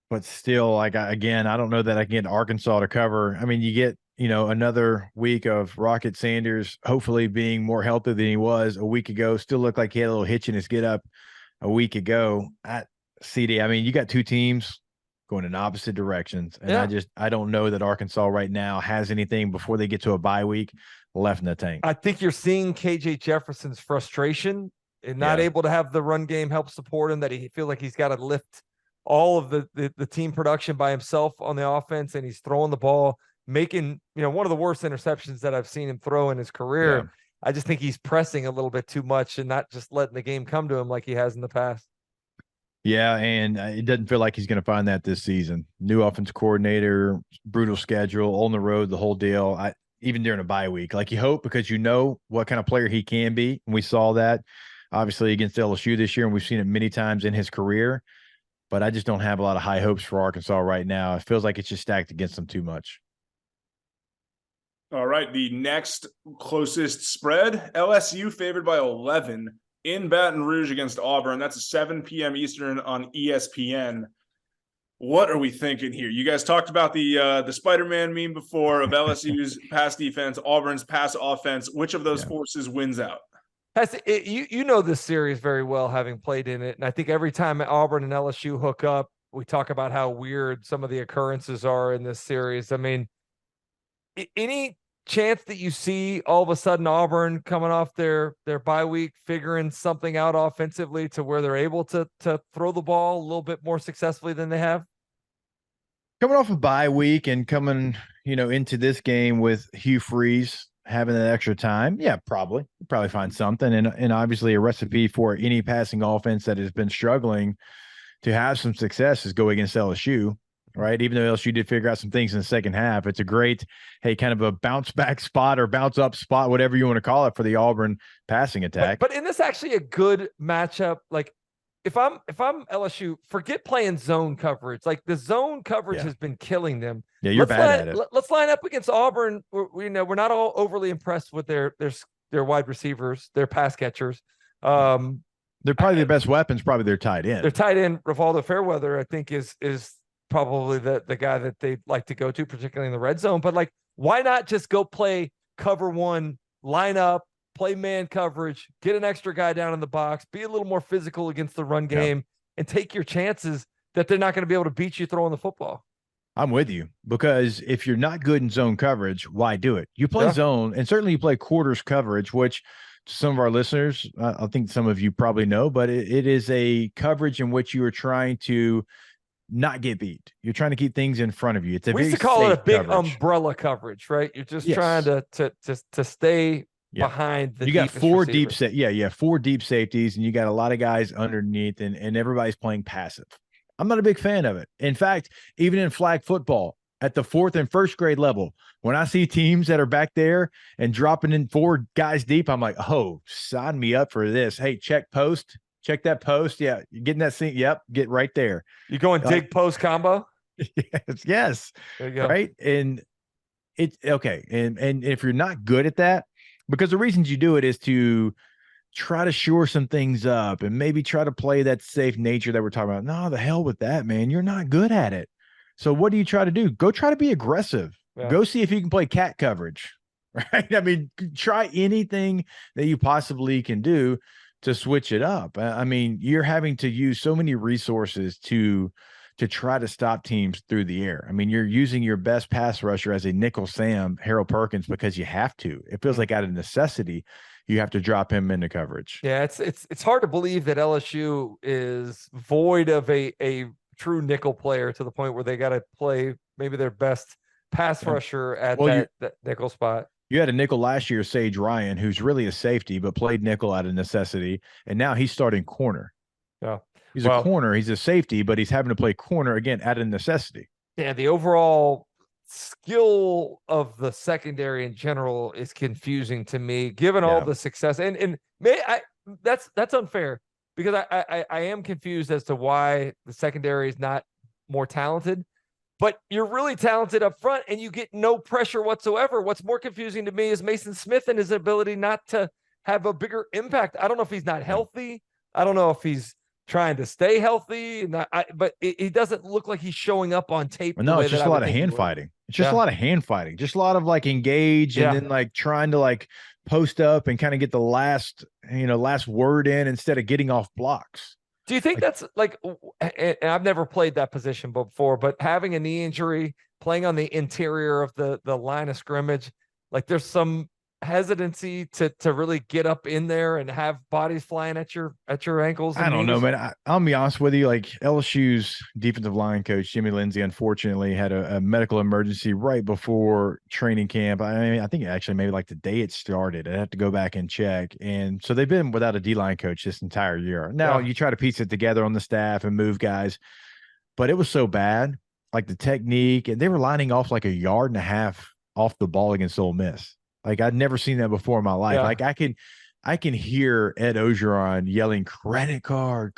but still, like, I don't know that I can get Arkansas to cover. I mean, you get, another week of Rocket Sanders hopefully being more healthy than he was a week ago. Still looked like he had a little hitch in his get up a week ago. CD, I mean, you got 2 teams going in opposite directions. And I don't know that Arkansas right now has anything before they get to a bye week left in the tank. I think you're seeing KJ Jefferson's frustration and not able to have the run game help support him, that he feel like he's got to lift all of the team production by himself on the offense, and he's throwing the ball, making, one of the worst interceptions that I've seen him throw in his career. Yeah. I just think he's pressing a little bit too much and not just letting the game come to him like he has in the past. Yeah, and it doesn't feel like he's going to find that this season. New offense coordinator, brutal schedule, on the road, the whole deal. Even during a bye week, like, you hope, because you know what kind of player he can be. And we saw that obviously against LSU this year, and we've seen it many times in his career. but I just don't have a lot of high hopes for Arkansas right now. It feels like it's just stacked against them too much. All right, the next closest spread, LSU favored by 11 in Baton Rouge against Auburn. That's a 7 p.m. Eastern on ESPN. What are we thinking here? You guys talked about the Spider-Man meme before of LSU's pass defense, Auburn's pass offense. Which of those forces wins out? You know this series very well, having played in it. And I think every time Auburn and LSU hook up, we talk about how weird some of the occurrences are in this series. I mean, any chance that you see all of a sudden Auburn coming off their bye week, figuring something out offensively to where they're able to throw the ball a little bit more successfully than they have? Coming off a bye week and coming, into this game with Hugh Freeze having that extra time, yeah, probably find something. And obviously a recipe for any passing offense that has been struggling to have some success is go against LSU. Right. Even though LSU did figure out some things in the second half, it's a great, kind of a bounce back spot or bounce up spot, whatever you want to call it, for the Auburn passing attack. But isn't this actually a good matchup? Like if I'm LSU, forget playing zone coverage. Like the zone coverage has been killing them. Yeah, you're bad at it. Let's line up against Auburn. We're not all overly impressed with their wide receivers, their pass catchers. They're probably the best weapons, probably their tight end. Their tight end, Rivaldo Fairweather, I think is probably the guy that they like to go to, particularly in the red zone. But like, why not just go play cover one, line up, play man coverage, get an extra guy down in the box, be a little more physical against the run game, and take your chances that they're not going to be able to beat you throwing the football. I'm with you, because if you're not good in zone coverage, why do it? You play zone, and certainly you play quarters coverage, which some of our listeners, I think some of you probably know, but it is a coverage in which you are trying to not get beat. You're trying to keep things in front of you. It's we used to call it a big umbrella coverage, right? You're just trying to stay behind the. You got four deep four deep safeties, and you got a lot of guys underneath, and everybody's playing passive. I'm not a big fan of it. In fact, even in flag football at the 4th and 1st grade level, when I see teams that are back there and dropping in 4 guys deep, I'm like, oh, sign me up for this. Hey, check post. Check that post. Yeah, you're getting that scene. Yep, get right there. You going dig post combo? Yes. There you go. Right. And it's okay. And if you're not good at that, because the reasons you do it is to try to shore some things up and maybe try to play that safe nature that we're talking about. No, the hell with that, man. You're not good at it. So what do you try to do? Go try to be aggressive. Yeah. Go see if you can play cat coverage. Right. I mean, try anything that you possibly can do to switch it up. I mean, you're having to use so many resources to try to stop teams through the air. I mean, you're using your best pass rusher as a nickel Sam, Harold Perkins, because you have to. It feels like out of necessity, you have to drop him into coverage. Yeah, it's hard to believe that LSU is void of a true nickel player to the point where they got to play maybe their best pass rusher at that nickel spot. You had a nickel last year, Sage Ryan, who's really a safety, but played nickel out of necessity. And now he's starting corner. Yeah. He's a corner. He's a safety, but he's having to play corner again out of necessity. Yeah. The overall skill of the secondary in general is confusing to me, given all the success. And that's unfair, because I am confused as to why the secondary is not more talented. But you're really talented up front and you get no pressure whatsoever. What's more confusing to me is Mason Smith and his ability not to have a bigger impact. I don't know if he's not healthy. I don't know if he's trying to stay healthy. But he doesn't look like he's showing up on tape. No, it's just a lot of hand fighting. It's just a lot of hand fighting. Just a lot of like engage and then like trying to like post up and kind of get the last word in instead of getting off blocks. Do you think that's like, and I've never played that position before, but having a knee injury, playing on the interior of the line of scrimmage, like there's some hesitancy to really get up in there and have bodies flying at your ankles? I don't know, man. I'll be honest with you. Like LSU's defensive line coach, Jimmy Lindsey, unfortunately had a medical emergency right before training camp. I mean, I think actually maybe like the day it started. I'd have to go back and check. And so they've been without a D-line coach this entire year. Now you try to piece it together on the staff and move guys, but it was so bad. Like the technique, and they were lining off like 1.5 yards off the ball against Ole Miss. Like I'd never seen that before in my life. Like I can hear Ed Ogeron yelling credit card,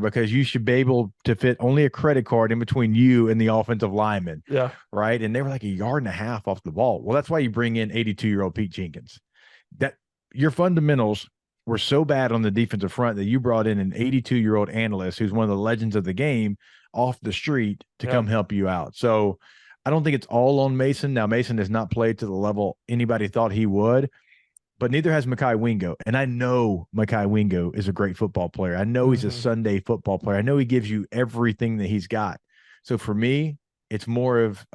because you should be able to fit only a credit card in between you and the offensive lineman. Yeah. Right. And they were like a yard and a half off the ball. Well, that's why you bring in 82-year-old Pete Jenkins. That your fundamentals were so bad on the defensive front that you brought in an 82-year-old analyst who's one of the legends of the game off the street to come help you out. So I don't think it's all on Mason. Now, Mason has not played to the level anybody thought he would, but neither has Mekhi Wingo. And I know Mekhi Wingo is a great football player. I know he's a Sunday football player. I know he gives you everything that he's got. So for me, it's more of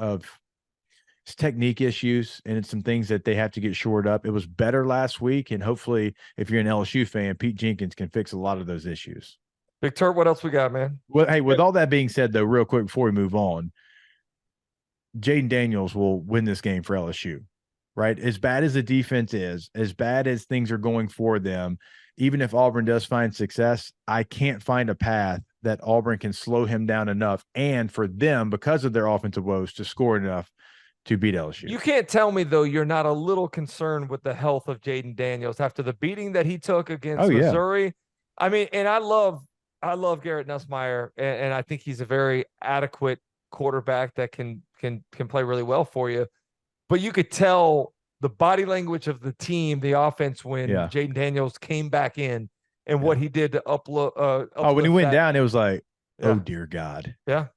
it's technique issues, and it's some things that they have to get shored up. It was better last week, and hopefully, if you're an LSU fan, Pete Jenkins can fix a lot of those issues. Big Turp, what else we got, man? Well, hey, with all that being said, though, real quick before we move on, Jaden Daniels will win this game for LSU, right? As bad as the defense is, as bad as things are going for them, even if Auburn does find success, I can't find a path that Auburn can slow him down enough, and for them, because of their offensive woes, to score enough to beat LSU. You can't tell me, though, you're not a little concerned with the health of Jaden Daniels after the beating that he took against Missouri. I mean, and I love Garrett Nussmeier, and I think he's a very adequate quarterback that can play really well for you. But you could tell the body language of the team, the offense, when Jaden Daniels came back in and what he did to upload. When he went down, it was like, oh, dear God. Yeah.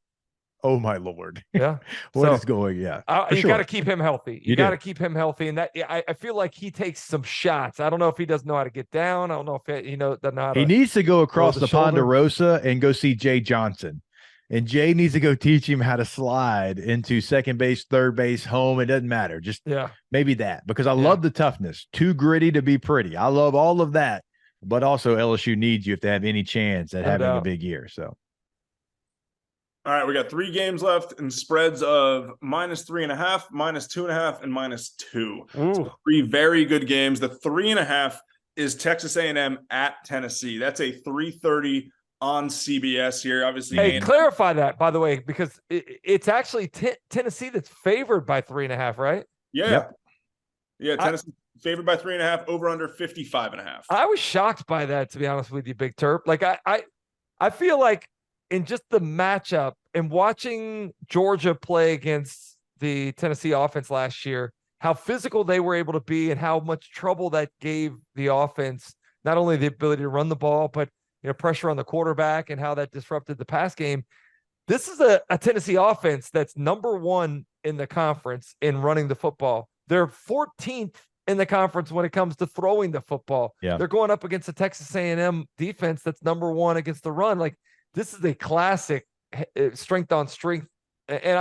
Oh, my Lord. Yeah. What is going? Yeah. You got to keep him healthy. You got to keep him healthy. And that I feel like he takes some shots. I don't know if he doesn't know how to get down. I don't know if he doesn't know how to. He needs to go across the Ponderosa and go see Jay Johnson. And Jay needs to go teach him how to slide into second base, third base, home. It doesn't matter. Just maybe that, because I love the toughness. Too gritty to be pretty. I love all of that. But also LSU needs you if they have any chance at having a big year. So. All right, we got 3 games left and spreads of -3.5, -2.5, and -2. So 3 very good games. The 3.5 is Texas A&M at Tennessee. That's a 3:30 on CBS here. Obviously, hey, clarify that, by the way, because it's actually Tennessee that's favored by 3.5, right? Yeah, Tennessee favored by 3.5. Over under 55.5. I was shocked by that, to be honest with you, Big Turp. Like I feel like, in just the matchup and watching Georgia play against the Tennessee offense last year, how physical they were able to be and how much trouble that gave the offense, not only the ability to run the ball, but pressure on the quarterback and how that disrupted the pass game. This is a Tennessee offense that's number 1 in the conference in running the football. They're 14th in the conference when it comes to throwing the football. Yeah. They're going up against a Texas A&M defense that's number 1 against the run. Like, this is a classic strength on strength. And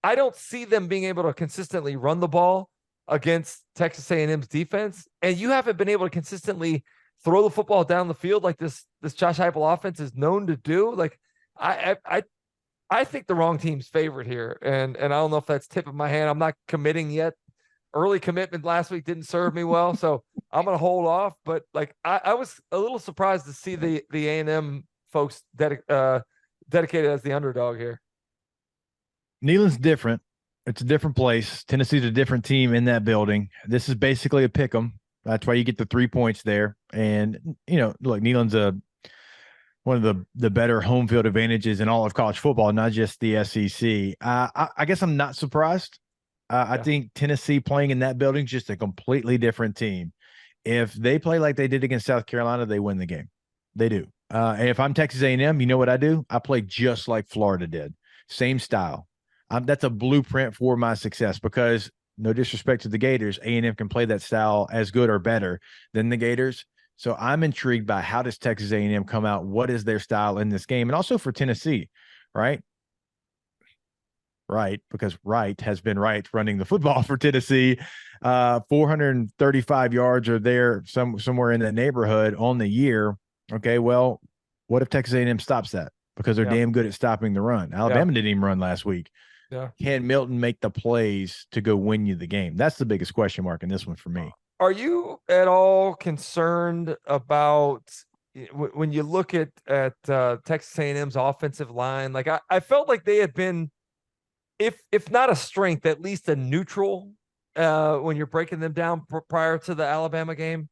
I don't see them being able to consistently run the ball against Texas A&M's defense. And you haven't been able to consistently throw the football down the field like this Josh Heupel offense is known to do. Like, I think the wrong team's favorite here. And I don't know if that's tip of my hand. I'm not committing yet. Early commitment last week didn't serve me well, so I'm going to hold off. But like, I was a little surprised to see the A&M folks dedicated as the underdog here. Neyland's different. It's a different place. Tennessee's a different team in that building. This is basically a pick 'em. That's why you get the 3 points there. And look, Neyland's one of the better home field advantages in all of college football, not just the SEC. I guess I'm not surprised. I think Tennessee playing in that building is just a completely different team. If they play like they did against South Carolina, they win the game. They do. And if I'm Texas A&M, you know what I do? I play just like Florida did. Same style. That's a blueprint for my success, because no disrespect to the Gators, A&M can play that style as good or better than the Gators. So I'm intrigued by how does Texas A&M come out? What is their style in this game? And also for Tennessee, right? Right, because Wright has been running the football for Tennessee. 435 yards are there somewhere in that neighborhood on the year. Okay, well, what if Texas A&M stops that? Because they're damn good at stopping the run. Alabama didn't even run last week. Yeah. Can Milton make the plays to go win you the game? That's the biggest question mark in this one for me. Are you at all concerned about when you look at Texas A&M's offensive line? Like, I felt like they had been, if not a strength, at least a neutral when you're breaking them down prior to the Alabama game.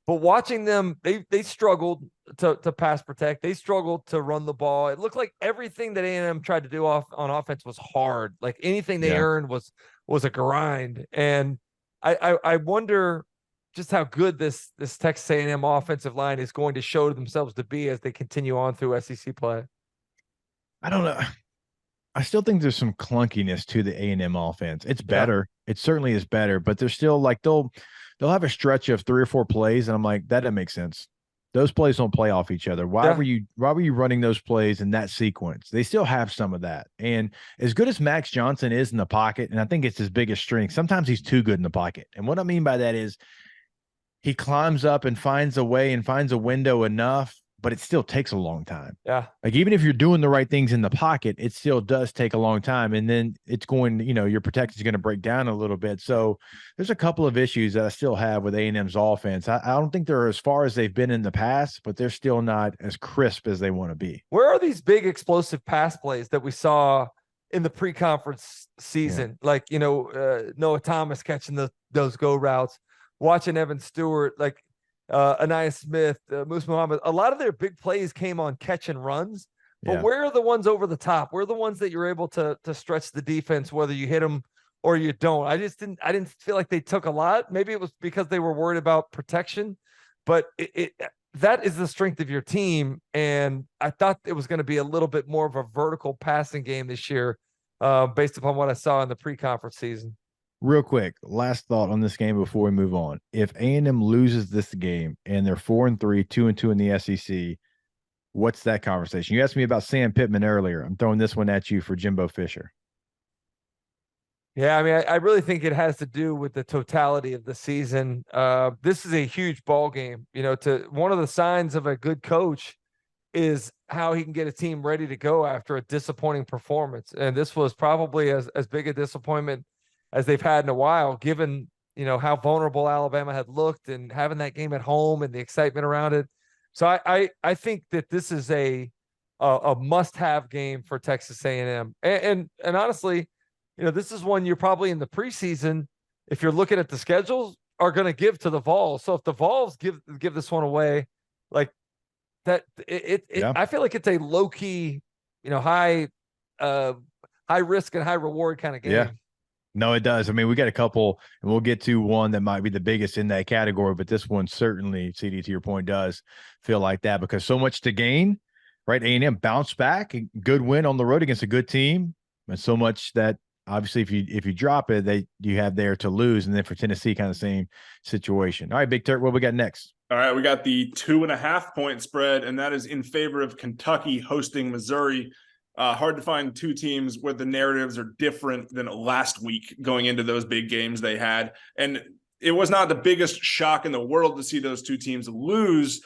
But watching them, they struggled to pass protect. They struggled to run the ball. It looked like everything that A&M tried to do on offense was hard. Like anything they earned was a grind. And I wonder just how good this Texas A&M offensive line is going to show themselves to be as they continue on through SEC play. I don't know. I still think there's some clunkiness to the A&M offense. It's better. It certainly is better, but they're still like they'll have a stretch of 3 or 4 plays, and I'm like, that doesn't make sense. Those plays don't play off each other. Why were you running those plays in that sequence? They still have some of that. And as good as Max Johnson is in the pocket, and I think it's his biggest strength, sometimes he's too good in the pocket. And what I mean by that is he climbs up and finds a way and finds a window enough, but it still takes a long time. Yeah. Like even if you're doing the right things in the pocket, it still does take a long time. And then it's going, your protection is going to break down a little bit. So there's a couple of issues that I still have with A&M's offense. I don't think they're as far as they've been in the past, but they're still not as crisp as they want to be. Where are these big explosive pass plays that we saw in the pre-conference season? Yeah. Like, Noah Thomas catching those go routes, watching Evan Stewart, like Aniyah Smith, Moose Muhammad. A lot of their big plays came on catch and runs, but where are the ones over the top? Where are the ones that you're able to stretch the defense, whether you hit them or you don't? I didn't feel like they took a lot. Maybe it was because they were worried about protection, but that is the strength of your team. And I thought it was going to be a little bit more of a vertical passing game this year, based upon what I saw in the pre-conference season. Real quick, last thought on this game before we move on. If A&M loses this game and they're 4-3, 2-2 in the SEC, what's that conversation? You asked me about Sam Pittman earlier. I'm throwing this one at you for Jimbo Fisher. Yeah, I mean, I really think it has to do with the totality of the season. This is a huge ball game. One of the signs of a good coach is how he can get a team ready to go after a disappointing performance. And this was probably as big a disappointment as they've had in a while, given, how vulnerable Alabama had looked and having that game at home and the excitement around it. So I think that this is a must-have game for Texas A&M. And honestly, this is one you're probably in the preseason, if you're looking at the schedules, are going to give to the Vols. So if the Vols give this one away, like that, I feel like it's a low-key, high risk and high reward kind of game. Yeah. No, it does. I mean, we got a couple, and we'll get to one that might be the biggest in that category, but this one certainly, CD, to your point, does feel like that because so much to gain, right? A&M bounced back, good win on the road against a good team, and so much that obviously if you drop it, you have there to lose, and then for Tennessee, kind of same situation. All right, Big Turk, what we got next? All right, we got the 2.5-point spread, and that is in favor of Kentucky hosting Missouri. Hard to find two teams where the narratives are different than last week going into those big games they had. And it was not the biggest shock in the world to see those two teams lose,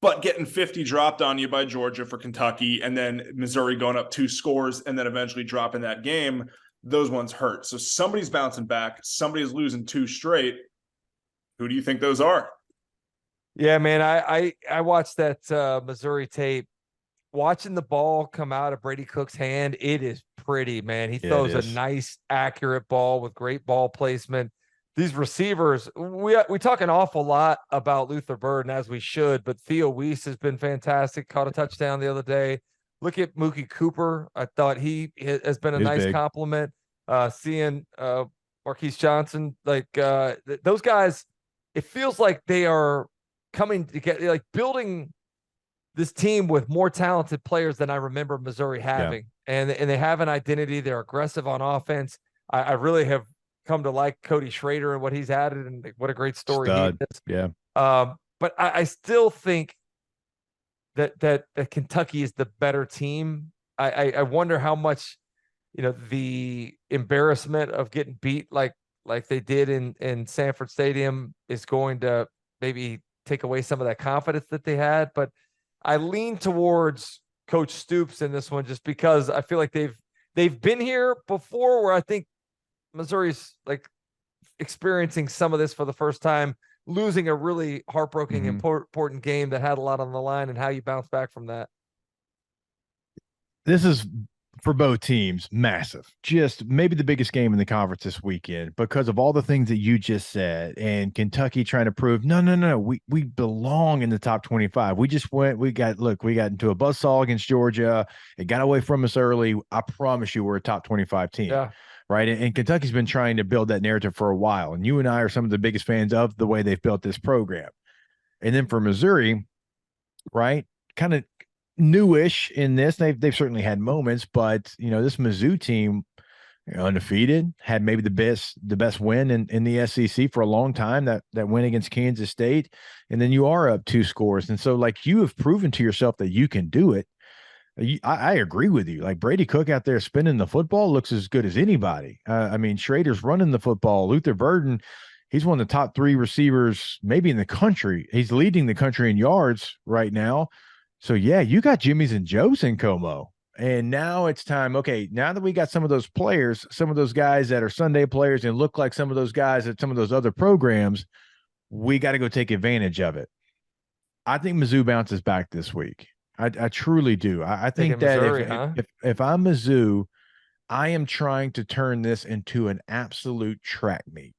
but getting 50 dropped on you by Georgia for Kentucky and then Missouri going up 2 scores and then eventually dropping that game, those ones hurt. So somebody's bouncing back. Somebody's losing 2 straight. Who do you think those are? Yeah, man, I watched that Missouri tape. Watching the ball come out of Brady Cook's hand, it is pretty, man. He throws a nice, accurate ball with great ball placement. These receivers, we talk an awful lot about Luther Burden, as we should, but Theo Weiss has been fantastic. Caught a touchdown the other day. Look at Mookie Cooper. I thought he has been a nice compliment. Seeing Marquise Johnson, like those guys, it feels like they are coming together, like building this team with more talented players than I remember Missouri having. Yeah. And they have an identity. They're aggressive on offense. I really have come to like Cody Schrader and what he's added, and what a great story he is. Yeah. But I still think that Kentucky is the better team. I wonder how much, the embarrassment of getting beat like they did in Sanford Stadium is going to maybe take away some of that confidence that they had. But I lean towards Coach Stoops in this one, just because I feel like they've been here before, where I think Missouri's like experiencing some of this for the first time, losing a really heartbreaking, important game that had a lot on the line, and how you bounce back from that. This is for both teams, massive. Just maybe the biggest game in the conference this weekend because of all the things that you just said. And Kentucky trying to prove, no, we belong in the top 25. We just we got into a buzzsaw against Georgia. It got away from us early. I promise you we're a top 25 team. Yeah. Right. And Kentucky's been trying to build that narrative for a while. And you and I are some of the biggest fans of the way they've built this program. And then for Missouri, right, kind of newish in this. They've certainly had moments, but this Mizzou team, undefeated, had maybe the best win in the SEC for a long time. That win against Kansas State, and then you are up 2 scores, and so like you have proven to yourself that you can do it. I agree with you. Like Brady Cook out there spinning the football looks as good as anybody. I mean, Schrader's running the football. Luther Burden, he's one of the top 3 receivers maybe in the country. He's leading the country in yards right now. So, yeah, you got Jimmy's and Joe's in Como. And now it's time. Okay, now that we got some of those players, some of those guys that are Sunday players and look like some of those guys at some of those other programs, we got to go take advantage of it. I think Mizzou bounces back this week. I truly do. I think that Missouri, if I'm Mizzou, I am trying to turn this into an absolute track meet.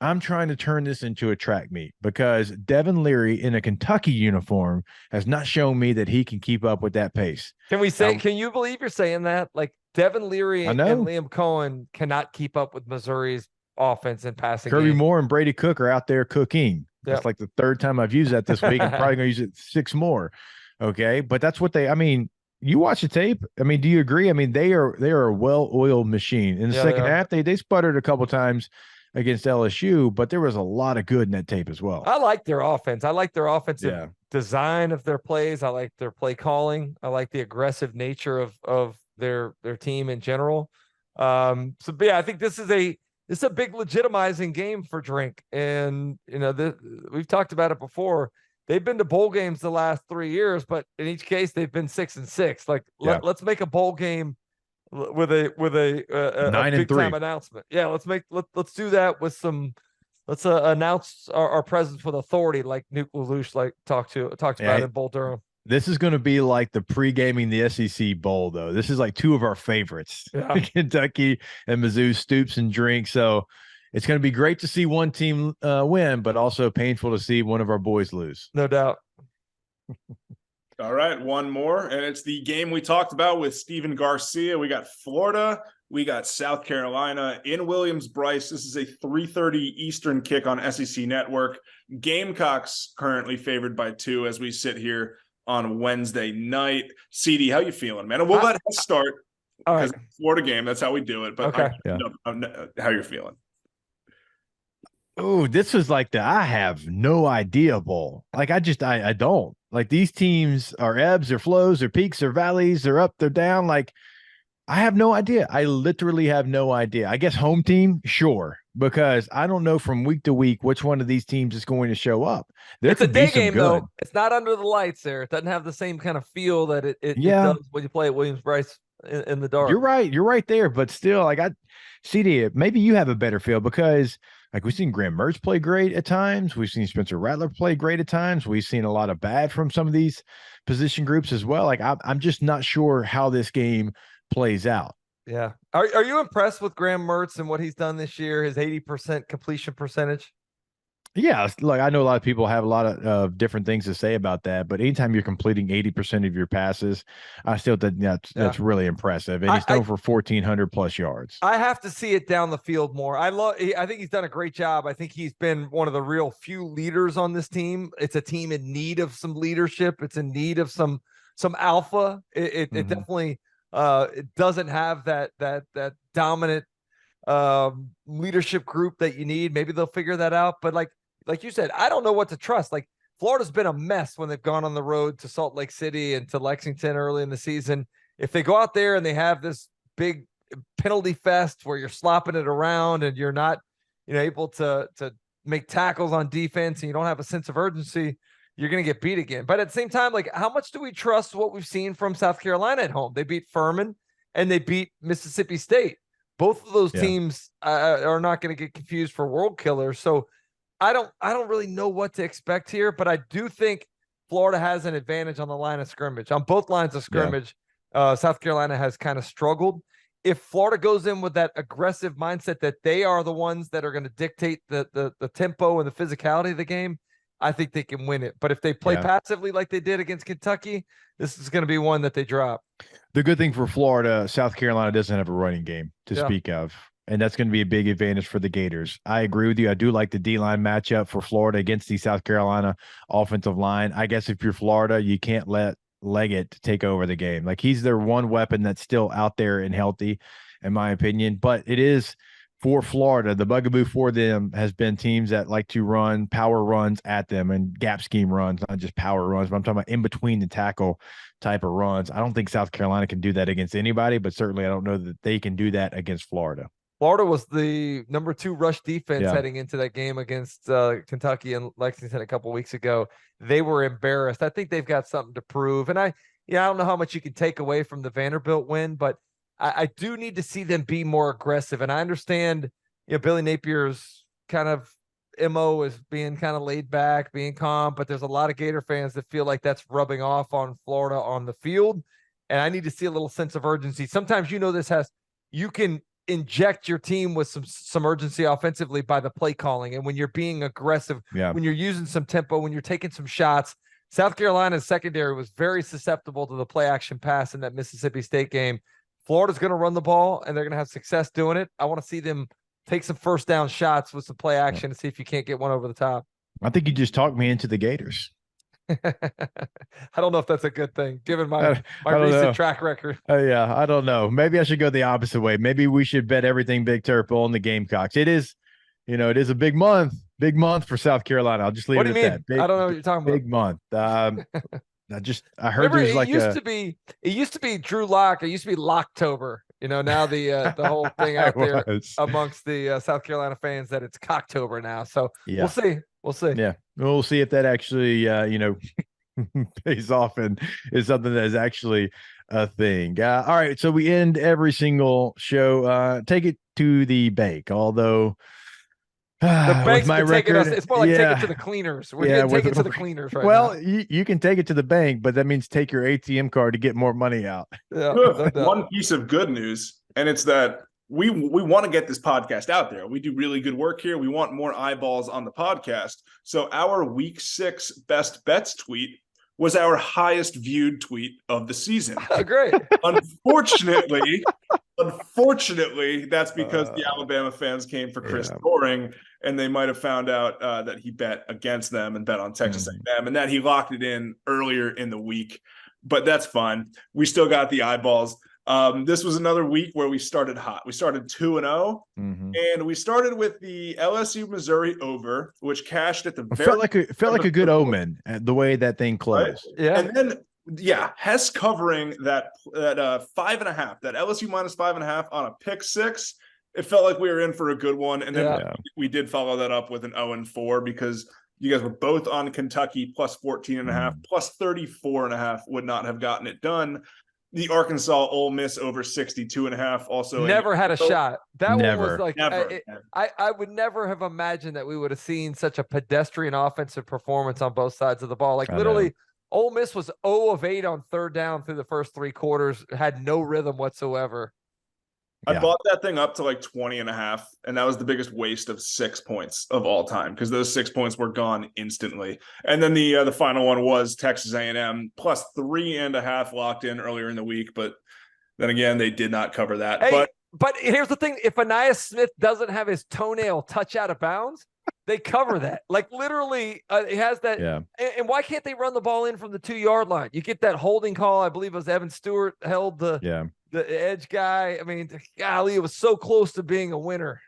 I'm trying to turn this into a track meet because Devin Leary in a Kentucky uniform has not shown me that he can keep up with that pace. Can we say, can you believe you're saying that? Like Devin Leary and Liam Cohen cannot keep up with Missouri's offense and passing Kirby game. Moore and Brady Cook are out there cooking. That's like the 3rd time I've used that this week. I'm probably going to use it 6 more. Okay. But that's what you watch the tape. I mean, do you agree? I mean, they are a well-oiled machine. In the second half, they sputtered a couple times against LSU, but there was a lot of good in that tape as well. I like their offense. I like their offensive design of their plays. I like their play calling. I like the aggressive nature of their team in general. But yeah, I think this is a big legitimizing game for Drink. And we've talked about it before. They've been to bowl games the last 3 years, but in each case they've been 6-6. Like let's make a bowl game with a big time announcement. Yeah, let's do that with some. Let's announce our presence with authority, like Nuke LaLoosh talked about in Bull Durham. This is going to be like the pre-gaming the SEC Bowl, though. This is like 2 of our favorites, Kentucky and Mizzou, Stoops and Drink. So it's going to be great to see one team win, but also painful to see one of our boys lose. No doubt. All right, one more, and it's the game we talked about with Stephen Garcia. We got Florida, we got South Carolina in Williams-Brice. This is a 3:30 Eastern kick on SEC Network. Gamecocks currently favored by 2 as we sit here on Wednesday night. CD, how you feeling, man? And we'll let us start because Florida game. That's how we do it. But how you're feeling? Oh, this was like I have no idea bowl. Like I don't. Like these teams are ebbs or flows or peaks or valleys. They're up, they're down. Like I have no idea. I literally have no idea. I guess home team, sure, because I don't know from week to week which one of these teams is going to show up. It's a day game, though. It's not under the lights there. It doesn't have the same kind of feel that it does when you play at Williams-Brice in the dark. You're right. You're right there. But still, like CD, maybe you have a better feel because like we've seen Graham Mertz play great at times. We've seen Spencer Rattler play great at times. We've seen a lot of bad from some of these position groups as well. Like I'm just not sure how this game plays out. Yeah. Are you impressed with Graham Mertz and what he's done this year? His 80% completion percentage? Yeah, like I know a lot of people have a lot of different things to say about that, but anytime you're completing 80% of your passes, I still think that's really impressive. And he's thrown for 1,400 plus yards. I have to see it down the field more. I think he's done a great job. I think he's been one of the real few leaders on this team. It's a team in need of some leadership. It's in need of some alpha. It definitely it doesn't have that dominant leadership group that you need. Maybe they'll figure that out. But like you said, I don't know what to trust. Like Florida's been a mess when they've gone on the road to Salt Lake City and to Lexington early in the season. If they go out there and they have this big penalty fest where you're slopping it around and you're not, able to make tackles on defense and you don't have a sense of urgency, you're going to get beat again. But at the same time, like how much do we trust what we've seen from South Carolina at home? They beat Furman and they beat Mississippi State. Both of those teams are not going to get confused for world killers. So I don't really know what to expect here, but I do think Florida has an advantage on the line of scrimmage, on both lines of scrimmage. South Carolina has kind of struggled. If Florida goes in with that aggressive mindset that they are the ones that are going to dictate the tempo and the physicality of the game, I think they can win it. But if they play passively like they did against Kentucky, this is going to be one that they drop. The good thing for Florida, South Carolina doesn't have a running game to speak of. And that's going to be a big advantage for the Gators. I agree with you. I do like the D-line matchup for Florida against the South Carolina offensive line. I guess if you're Florida, you can't let Leggett take over the game. Like, he's their one weapon that's still out there and healthy, in my opinion. But it is for Florida, the bugaboo for them has been teams that like to run power runs at them and gap scheme runs, not just power runs, but I'm talking about in between the tackle type of runs. I don't think South Carolina can do that against anybody, but certainly I don't know that they can do that against Florida. Florida was the number 2 rush defense heading into that game against Kentucky and Lexington a couple weeks ago. They were embarrassed. I think they've got something to prove. And I don't know how much you can take away from the Vanderbilt win, but I do need to see them be more aggressive. And I understand, Billy Napier's kind of MO is being kind of laid back, being calm, but there's a lot of Gator fans that feel like that's rubbing off on Florida on the field. And I need to see a little sense of urgency. Sometimes, you can inject your team with some urgency offensively by the play calling. And when you're being aggressive, when you're using some tempo, when you're taking some shots, South Carolina's secondary was very susceptible to the play action pass in that Mississippi State game. Florida's going to run the ball and they're going to have success doing it. I want to see them take some first down shots with some play action and see if you can't get one over the top. I think you just talked me into the Gators. I don't know if that's a good thing, given my recent track record. I don't know. Maybe I should go the opposite way. Maybe we should bet everything Big Turp on the Gamecocks. It is a big month for South Carolina. I'll just leave it at that. I don't know what you're talking about. Big month. I heard Remember, there's it used to be Drew Lock. It used to be Locktober. Now the whole thing out there amongst the South Carolina fans that it's Cocktober now. So we'll see. We'll see. Yeah. We'll see if that actually, pays off and is something that is actually a thing. All right. So we end every single show. Take it to the bank. Although the bank's been taking us, it's more like take it to the cleaners. We're going to take it to the cleaners right now. Well, you can take it to the bank, but that means take your ATM card to get more money out. Yeah, one piece of good news, and it's that we want to get this podcast out there. We do really good work here. We want more eyeballs on the podcast. So our week 6 best bets tweet was our highest viewed tweet of the season. Oh, great. Unfortunately, that's because the Alabama fans came for Chris Doering, and they might have found out that he bet against them and bet on Texas A&M, and that he locked it in earlier in the week. But that's fine. We still got the eyeballs. This was another week where we started hot. We started 2-0, and we started with the LSU Missouri over, which cashed at the felt like a good omen the way that thing closed. Right? Yeah, and then Hess covering that 5.5, that LSU minus 5.5 on a pick 6. It felt like we were in for a good one, and then we did follow that up with an 0-4 because you guys were both on Kentucky plus 14.5, plus 34.5 would not have gotten it done. The Arkansas Ole Miss over 62.5 also never had a shot. That one was like never. I would never have imagined that we would have seen such a pedestrian offensive performance on both sides of the ball. Like literally, Ole Miss was 0 of 8 on third down through the first 3 quarters, had no rhythm whatsoever. I bought that thing up to like 20.5, and that was the biggest waste of 6 points of all time because those 6 points were gone instantly. And then the final one was Texas A&M plus 3.5 locked in earlier in the week, but then again they did not cover that. Hey, but here's the thing: if Anais Smith doesn't have his toenail touch out of bounds, they cover that. Like literally, it has that. Yeah. And why can't they run the ball in from the 2-yard line? You get that holding call. I believe it was Evan Stewart held the edge guy. I mean, golly, it was so close to being a winner.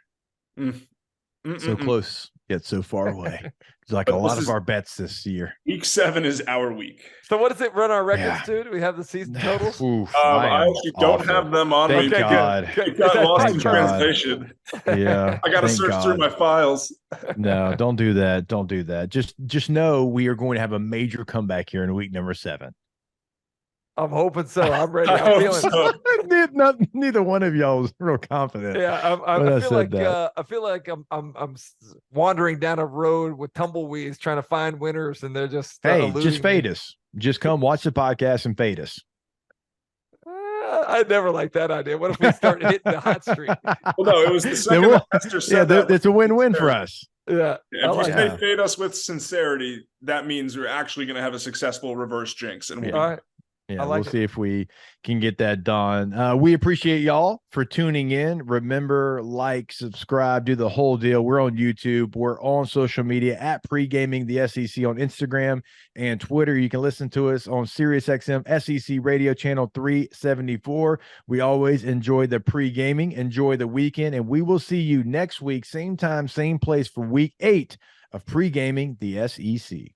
So close, yet so far away. It's like a lot of our bets this year. Week 7 is our week. So what does it run our records to? Do we have the season totals? I actually don't have them on me. Thank God. It got lost in translation. Yeah. I got to search through my files. No, don't do that. Don't do that. Just know we are going to have a major comeback here in week number 7. I'm hoping so. I'm ready. I'm feeling so. Neither one of y'all was real confident. Yeah, I feel like I'm wandering down a road with tumbleweeds trying to find winners, and they're just just fade us. Just come watch the podcast and fade us. I never liked that idea. What if we start hitting the hot streak? Well, no, it was the Then second we'll- that Lester said that. it's a win-win for us. Yeah. If you like say that. fade us with sincerity, that means we're actually going to have a successful reverse jinx. And we'll All right. Yeah, I like we'll it. see if we can get that done. We appreciate y'all for tuning in. Remember, like, subscribe, do the whole deal. We're on YouTube. We're on social media at Pregaming the SEC on Instagram and Twitter. You can listen to us on SiriusXM SEC Radio Channel 374. We always enjoy the pre-gaming, enjoy the weekend, and we will see you next week, same time, same place for week 8 of Pregaming the SEC.